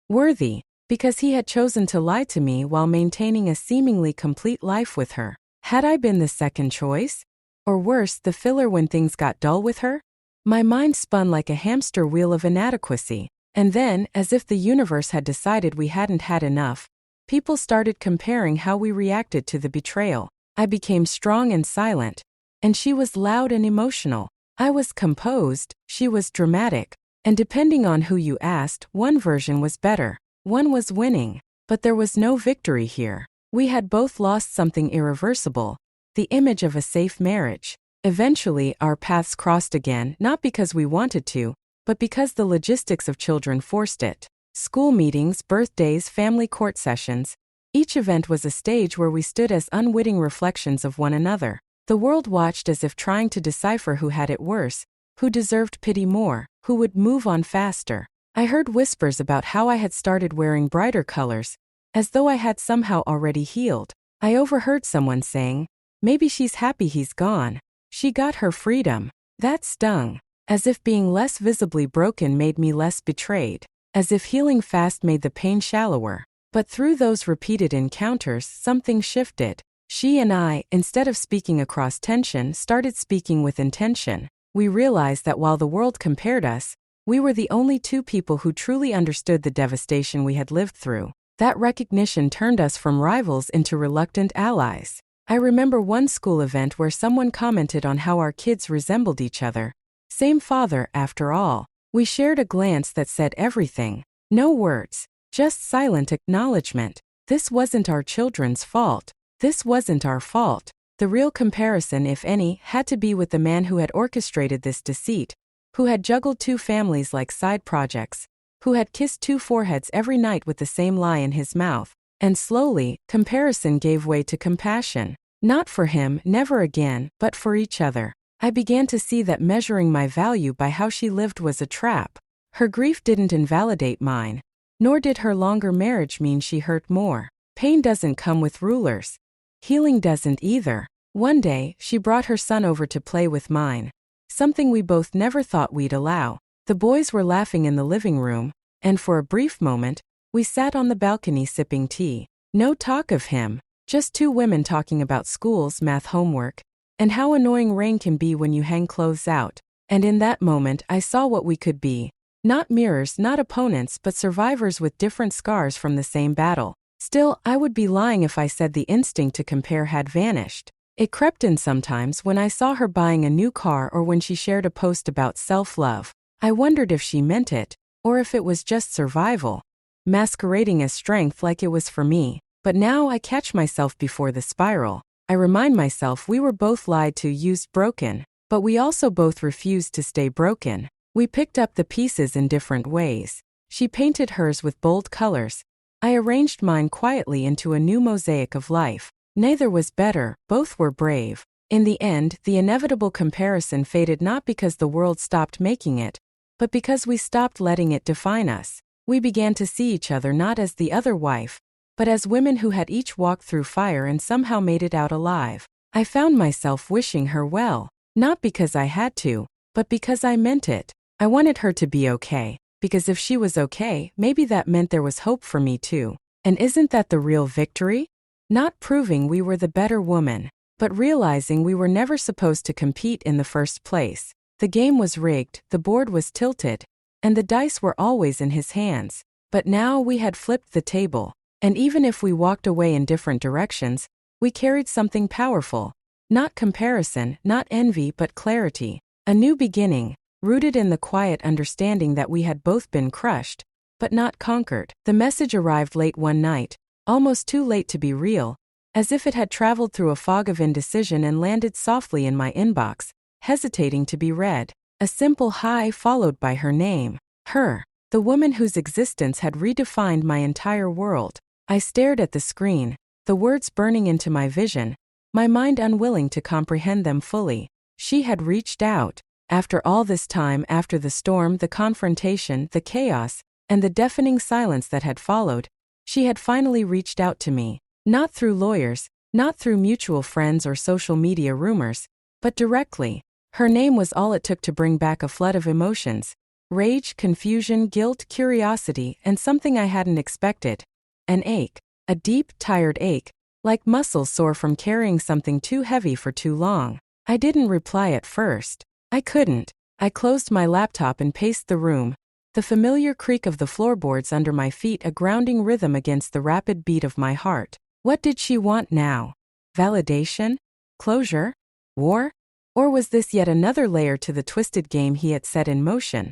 worthy, because he had chosen to lie to me while maintaining a seemingly complete life with her. Had I been the second choice? Or worse, the filler when things got dull with her? My mind spun like a hamster wheel of inadequacy. And then, as if the universe had decided we hadn't had enough, people started comparing how we reacted to the betrayal. I became strong and silent, and she was loud and emotional. I was composed, she was dramatic. And depending on who you asked, one version was better. One was winning. But there was no victory here. We had both lost something irreversible, the image of a safe marriage. Eventually, our paths crossed again, not because we wanted to, but because the logistics of children forced it. School meetings, birthdays, family court sessions. Each event was a stage where we stood as unwitting reflections of one another. The world watched as if trying to decipher who had it worse, who deserved pity more, who would move on faster. I heard whispers about how I had started wearing brighter colors, as though I had somehow already healed. I overheard someone saying, "Maybe she's happy he's gone. She got her freedom." That stung. As if being less visibly broken made me less betrayed. As if healing fast made the pain shallower. But through those repeated encounters, something shifted. She and I, instead of speaking across tension, started speaking with intention. We realized that while the world compared us, we were the only 2 people who truly understood the devastation we had lived through. That recognition turned us from rivals into reluctant allies. I remember one school event where someone commented on how our kids resembled each other. Same father, after all. We shared a glance that said everything. No words, just silent acknowledgement. This wasn't our children's fault. This wasn't our fault. The real comparison, if any, had to be with the man who had orchestrated this deceit, who had juggled 2 families like side projects, who had kissed 2 foreheads every night with the same lie in his mouth. And slowly, comparison gave way to compassion. Not for him, never again, but for each other. I began to see that measuring my value by how she lived was a trap. Her grief didn't invalidate mine, nor did her longer marriage mean she hurt more. Pain doesn't come with rulers. Healing doesn't either. One day, she brought her son over to play with mine, something we both never thought we'd allow. The boys were laughing in the living room, and for a brief moment, we sat on the balcony sipping tea. No talk of him, just 2 women talking about schools, math homework, and how annoying rain can be when you hang clothes out. And in that moment I saw what we could be. Not mirrors, not opponents, but survivors with different scars from the same battle. Still, I would be lying if I said the instinct to compare had vanished. It crept in sometimes when I saw her buying a new car or when she shared a post about self-love. I wondered if she meant it, or if it was just survival, masquerading as strength like it was for me. But now I catch myself before the spiral. I remind myself we were both lied to, used, broken, but we also both refused to stay broken. We picked up the pieces in different ways. She painted hers with bold colors. I arranged mine quietly into a new mosaic of life. Neither was better, both were brave. In the end, the inevitable comparison faded not because the world stopped making it, but because we stopped letting it define us. We began to see each other not as the other wife, but as women who had each walked through fire and somehow made it out alive. I found myself wishing her well, not because I had to, but because I meant it. I wanted her to be okay, because if she was okay, maybe that meant there was hope for me too. And isn't that the real victory? Not proving we were the better woman, but realizing we were never supposed to compete in the first place. The game was rigged, the board was tilted, and the dice were always in his hands. But now we had flipped the table, and even if we walked away in different directions, we carried something powerful. Not comparison, not envy, but clarity. A new beginning, rooted in the quiet understanding that we had both been crushed, but not conquered. The message arrived late one night, almost too late to be real, as if it had traveled through a fog of indecision and landed softly in my inbox, hesitating to be read. A simple hi followed by her name. Her. The woman whose existence had redefined my entire world. I stared at the screen, the words burning into my vision, my mind unwilling to comprehend them fully. She had reached out. After all this time, after the storm, the confrontation, the chaos, and the deafening silence that had followed, she had finally reached out to me. Not through lawyers, not through mutual friends or social media rumors, but directly. Her name was all it took to bring back a flood of emotions. Rage, confusion, guilt, curiosity, and something I hadn't expected. An ache. A deep, tired ache, like muscles sore from carrying something too heavy for too long. I didn't reply at first. I couldn't. I closed my laptop and paced the room, the familiar creak of the floorboards under my feet a grounding rhythm against the rapid beat of my heart. What did she want now? Validation? Closure? War? Or was this yet another layer to the twisted game he had set in motion?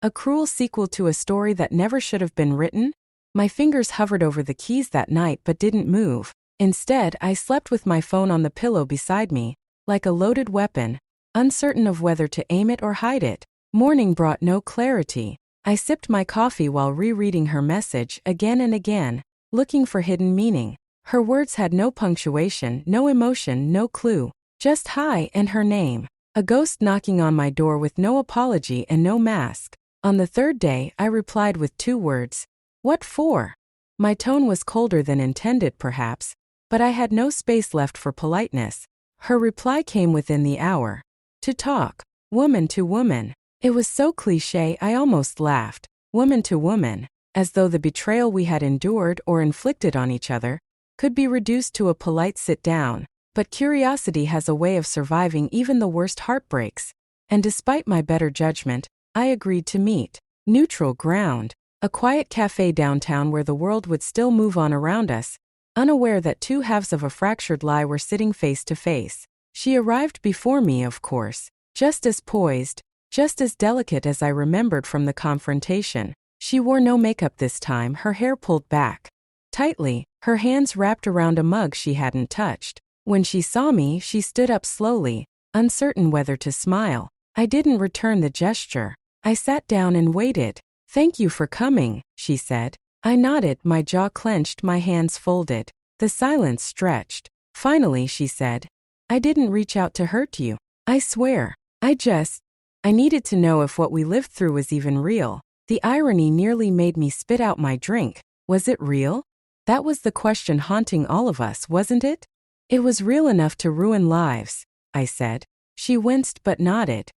A cruel sequel to a story that never should have been written? My fingers hovered over the keys that night but didn't move. Instead, I slept with my phone on the pillow beside me, like a loaded weapon, uncertain of whether to aim it or hide it. Morning brought no clarity. I sipped my coffee while rereading her message again and again, looking for hidden meaning. Her words had no punctuation, no emotion, no clue. Just hi and her name. A ghost knocking on my door with no apology and no mask. On the third day, I replied with 2 words. What for? My tone was colder than intended, perhaps, but I had no space left for politeness. Her reply came within the hour. To talk. Woman to woman. It was so cliché I almost laughed. Woman to woman. As though the betrayal we had endured or inflicted on each other could be reduced to a polite sit down. But curiosity has a way of surviving even the worst heartbreaks. And despite my better judgment, I agreed to meet. Neutral ground. A quiet cafe downtown where the world would still move on around us, unaware that 2 halves of a fractured lie were sitting face to face. She arrived before me, of course, just as poised, just as delicate as I remembered from the confrontation. She wore no makeup this time, her hair pulled back tightly, her hands wrapped around a mug she hadn't touched. When she saw me, she stood up slowly, uncertain whether to smile. I didn't return the gesture. I sat down and waited. Thank you for coming, she said. I nodded, my jaw clenched, my hands folded. The silence stretched. Finally, she said, I didn't reach out to hurt you. I swear. I needed to know if what we lived through was even real. The irony nearly made me spit out my drink. Was it real? That was the question haunting all of us, wasn't it? It was real enough to ruin lives, I said. She winced but nodded.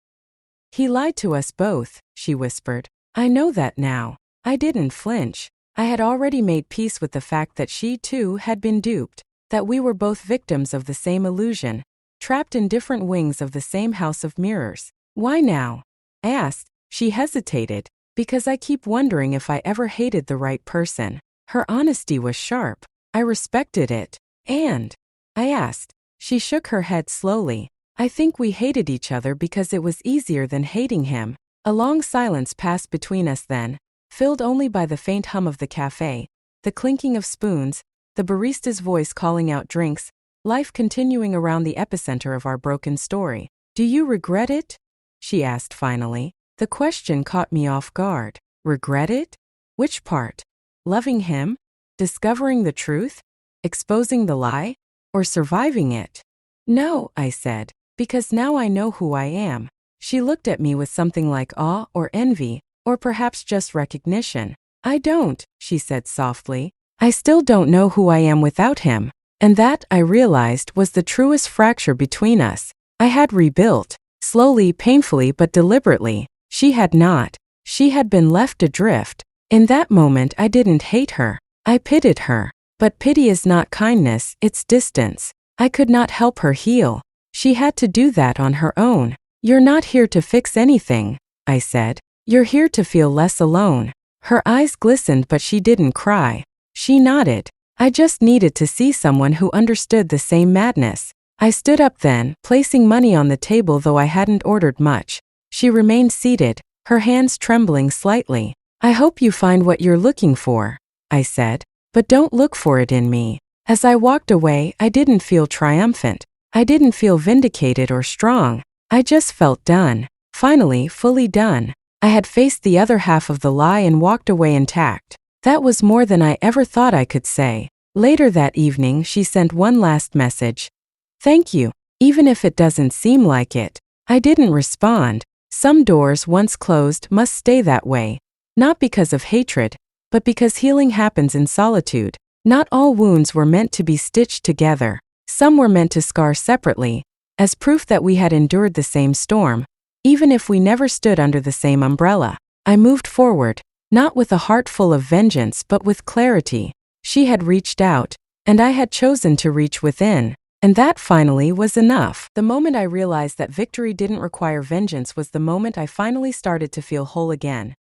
He lied to us both, she whispered. I know that now. I didn't flinch. I had already made peace with the fact that she, too, had been duped, that we were both victims of the same illusion, trapped in different wings of the same house of mirrors. Why now? I asked. She hesitated. Because I keep wondering if I ever hated the right person. Her honesty was sharp. I respected it. And? I asked. She shook her head slowly. I think we hated each other because it was easier than hating him. A long silence passed between us then, filled only by the faint hum of the cafe, the clinking of spoons, the barista's voice calling out drinks, life continuing around the epicenter of our broken story. Do you regret it? She asked finally. The question caught me off guard. Regret it? Which part? Loving him? Discovering the truth? Exposing the lie? Or surviving it? No, I said, because now I know who I am. She looked at me with something like awe or envy, or perhaps just recognition. I don't, she said softly. I still don't know who I am without him. And that, I realized, was the truest fracture between us. I had rebuilt. Slowly, painfully, but deliberately. She had not. She had been left adrift. In that moment I didn't hate her. I pitied her. But pity is not kindness, it's distance. I could not help her heal. She had to do that on her own. You're not here to fix anything, I said. You're here to feel less alone. Her eyes glistened but she didn't cry. She nodded. I just needed to see someone who understood the same madness. I stood up then, placing money on the table though I hadn't ordered much. She remained seated, her hands trembling slightly. I hope you find what you're looking for, I said. But don't look for it in me. As I walked away, I didn't feel triumphant. I didn't feel vindicated or strong. I just felt done. Finally, fully done. I had faced the other half of the lie and walked away intact. That was more than I ever thought I could say. Later that evening, she sent one last message. Thank you, even if it doesn't seem like it. I didn't respond. Some doors once closed must stay that way. Not because of hatred, but because healing happens in solitude. Not all wounds were meant to be stitched together. Some were meant to scar separately, as proof that we had endured the same storm, even if we never stood under the same umbrella. I moved forward, not with a heart full of vengeance but with clarity. She had reached out, and I had chosen to reach within. And that finally was enough. The moment I realized that victory didn't require vengeance was the moment I finally started to feel whole again.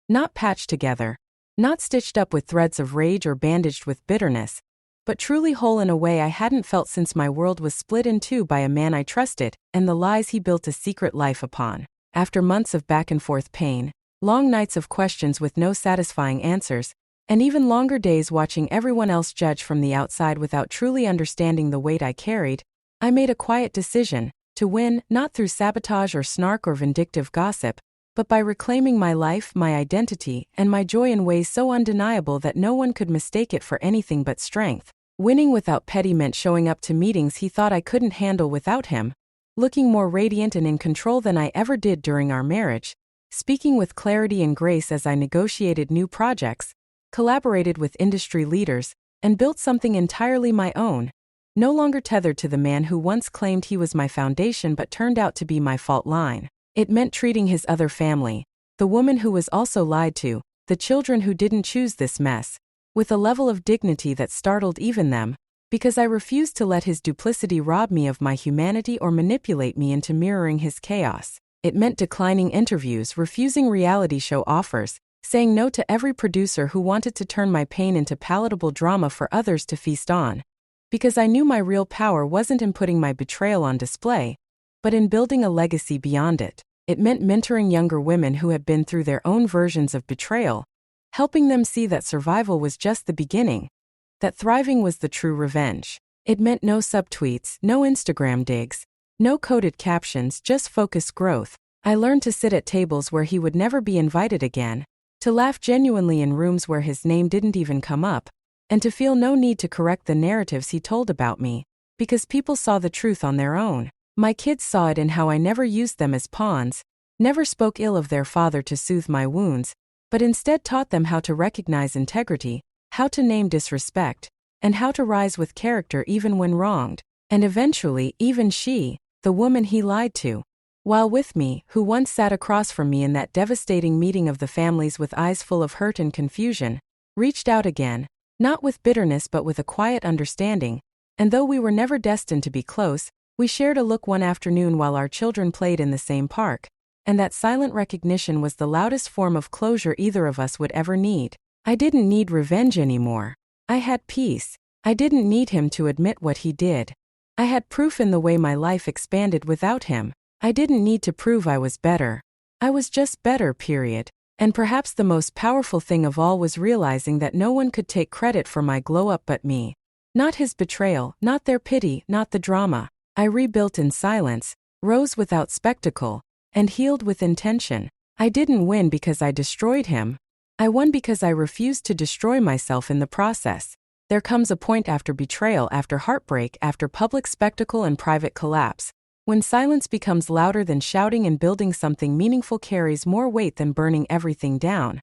Not patched together, not stitched up with threads of rage or bandaged with bitterness, but truly whole in a way I hadn't felt since my world was split in two by a man I trusted and the lies he built a secret life upon. After months of back and forth pain, long nights of questions with no satisfying answers, and even longer days watching everyone else judge from the outside without truly understanding the weight I carried, I made a quiet decision to win, not through sabotage or snark or vindictive gossip, but by reclaiming my life, my identity, and my joy in ways so undeniable that no one could mistake it for anything but strength. Winning without petty meant showing up to meetings he thought I couldn't handle without him, looking more radiant and in control than I ever did during our marriage, speaking with clarity and grace as I negotiated new projects, collaborated with industry leaders, and built something entirely my own, no longer tethered to the man who once claimed he was my foundation but turned out to be my fault line. It meant treating his other family, the woman who was also lied to, the children who didn't choose this mess, with a level of dignity that startled even them, because I refused to let his duplicity rob me of my humanity or manipulate me into mirroring his chaos. It meant declining interviews, refusing reality show offers, saying no to every producer who wanted to turn my pain into palatable drama for others to feast on. Because I knew my real power wasn't in putting my betrayal on display, but in building a legacy beyond it. It meant mentoring younger women who had been through their own versions of betrayal, helping them see that survival was just the beginning, that thriving was the true revenge. It meant no subtweets, no Instagram digs, no coded captions, just focused growth. I learned to sit at tables where he would never be invited again, to laugh genuinely in rooms where his name didn't even come up, and to feel no need to correct the narratives he told about me, because people saw the truth on their own. My kids saw it in how I never used them as pawns, never spoke ill of their father to soothe my wounds, but instead taught them how to recognize integrity, how to name disrespect, and how to rise with character even when wronged. And eventually, even she, the woman he lied to, while with me, who once sat across from me in that devastating meeting of the families with eyes full of hurt and confusion, reached out again, not with bitterness but with a quiet understanding, and though we were never destined to be close, we shared a look one afternoon while our children played in the same park, and that silent recognition was the loudest form of closure either of us would ever need. I didn't need revenge anymore. I had peace. I didn't need him to admit what he did. I had proof in the way my life expanded without him. I didn't need to prove I was better. I was just better, period. And perhaps the most powerful thing of all was realizing that no one could take credit for my glow-up but me. Not his betrayal, not their pity, not the drama. I rebuilt in silence, rose without spectacle, and healed with intention. I didn't win because I destroyed him. I won because I refused to destroy myself in the process. There comes a point after betrayal, after heartbreak, after public spectacle and private collapse, when silence becomes louder than shouting and building something meaningful carries more weight than burning everything down.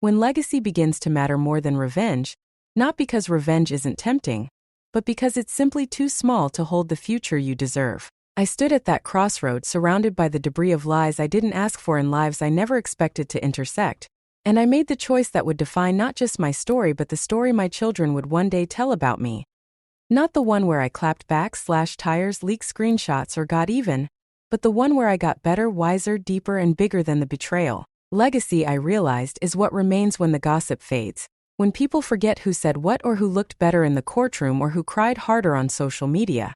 When legacy begins to matter more than revenge, not because revenge isn't tempting, but because it's simply too small to hold the future you deserve. I stood at that crossroad surrounded by the debris of lies I didn't ask for in lives I never expected to intersect. And I made the choice that would define not just my story but the story my children would one day tell about me. Not the one where I clapped back, slashed tires, leaked screenshots, or got even, but the one where I got better, wiser, deeper, and bigger than the betrayal. Legacy, I realized, is what remains when the gossip fades. When people forget who said what or who looked better in the courtroom or who cried harder on social media.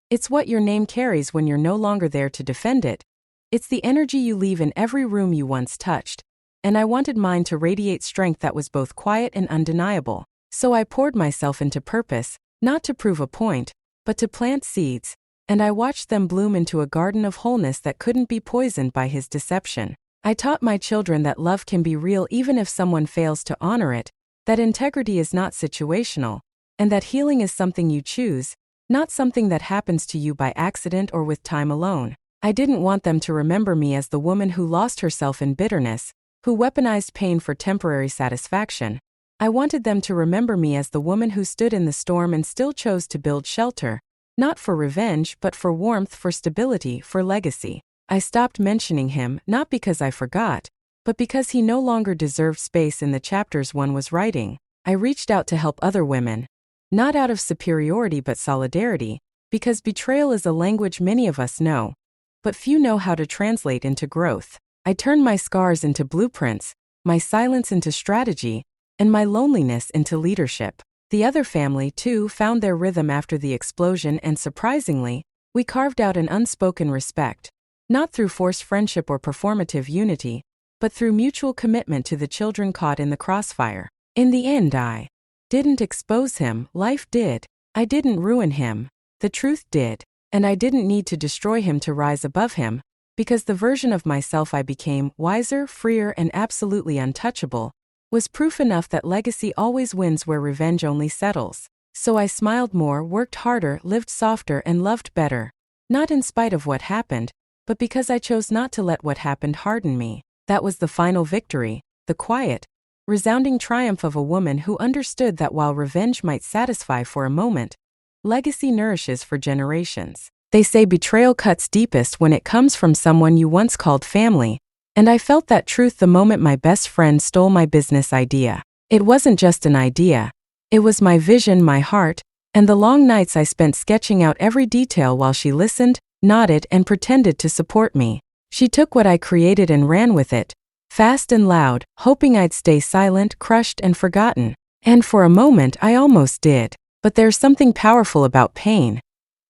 It's what your name carries when you're no longer there to defend it. It's the energy you leave in every room you once touched. And I wanted mine to radiate strength that was both quiet and undeniable. So I poured myself into purpose, not to prove a point, but to plant seeds, and I watched them bloom into a garden of wholeness that couldn't be poisoned by his deception. I taught my children that love can be real even if someone fails to honor it, that integrity is not situational, and that healing is something you choose, not something that happens to you by accident or with time alone. I didn't want them to remember me as the woman who lost herself in bitterness, who weaponized pain for temporary satisfaction. I wanted them to remember me as the woman who stood in the storm and still chose to build shelter, not for revenge but for warmth, for stability, for legacy. I stopped mentioning him, not because I forgot, but because he no longer deserved space in the chapters one was writing. I reached out to help other women, not out of superiority but solidarity, because betrayal is a language many of us know, but few know how to translate into growth. I turned my scars into blueprints, my silence into strategy, and my loneliness into leadership. The other family, too, found their rhythm after the explosion, and surprisingly, we carved out an unspoken respect, not through forced friendship or performative unity, but through mutual commitment to the children caught in the crossfire. In the end, I didn't expose him, life did. I didn't ruin him, the truth did. And I didn't need to destroy him to rise above him, because the version of myself I became, wiser, freer, and absolutely untouchable, was proof enough that legacy always wins where revenge only settles. So I smiled more, worked harder, lived softer, and loved better. Not in spite of what happened, but because I chose not to let what happened harden me. That was the final victory, the quiet, resounding triumph of a woman who understood that while revenge might satisfy for a moment, legacy nourishes for generations. They say betrayal cuts deepest when it comes from someone you once called family, and I felt that truth the moment my best friend stole my business idea. It wasn't just an idea. It was my vision, my heart, and the long nights I spent sketching out every detail while she listened, nodded, and pretended to support me. She took what I created and ran with it, fast and loud, hoping I'd stay silent, crushed, and forgotten. And for a moment I almost did. But there's something powerful about pain.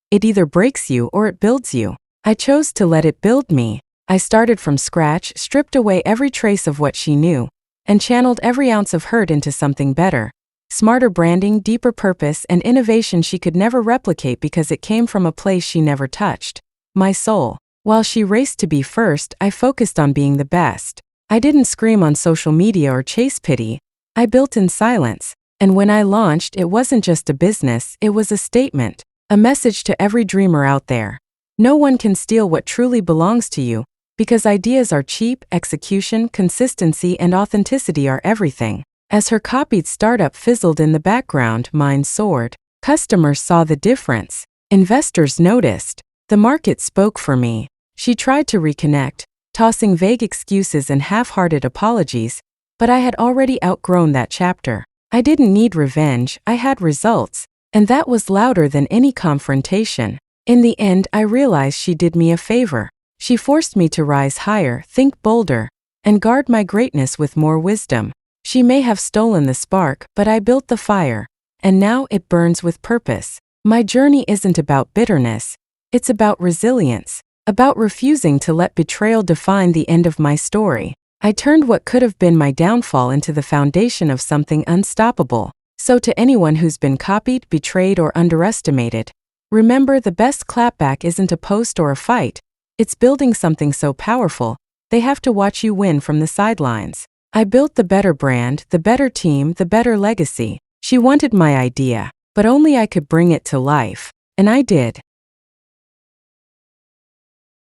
It either breaks you or it builds you. I chose to let it build me. I started from scratch, stripped away every trace of what she knew, and channeled every ounce of hurt into something better. Smarter branding, deeper purpose, and innovation she could never replicate because it came from a place she never touched. My soul. While she raced to be first, I focused on being the best. I didn't scream on social media or chase pity. I built in silence. And when I launched, it wasn't just a business, it was a statement. A message to every dreamer out there. No one can steal what truly belongs to you, because ideas are cheap, execution, consistency, and authenticity are everything. As her copied startup fizzled in the background, mine soared. Customers saw the difference. Investors noticed. The market spoke for me. She tried to reconnect, tossing vague excuses and half-hearted apologies, but I had already outgrown that chapter. I didn't need revenge, I had results, and that was louder than any confrontation. In the end, I realized she did me a favor. She forced me to rise higher, think bolder, and guard my greatness with more wisdom. She may have stolen the spark, but I built the fire, and now it burns with purpose. My journey isn't about bitterness, it's about resilience, about refusing to let betrayal define the end of my story. I turned what could have been my downfall into the foundation of something unstoppable. So to anyone who's been copied, betrayed, or underestimated, remember, the best clapback isn't a post or a fight. It's building something so powerful, they have to watch you win from the sidelines. I built the better brand, the better team, the better legacy. She wanted my idea, but only I could bring it to life. And I did.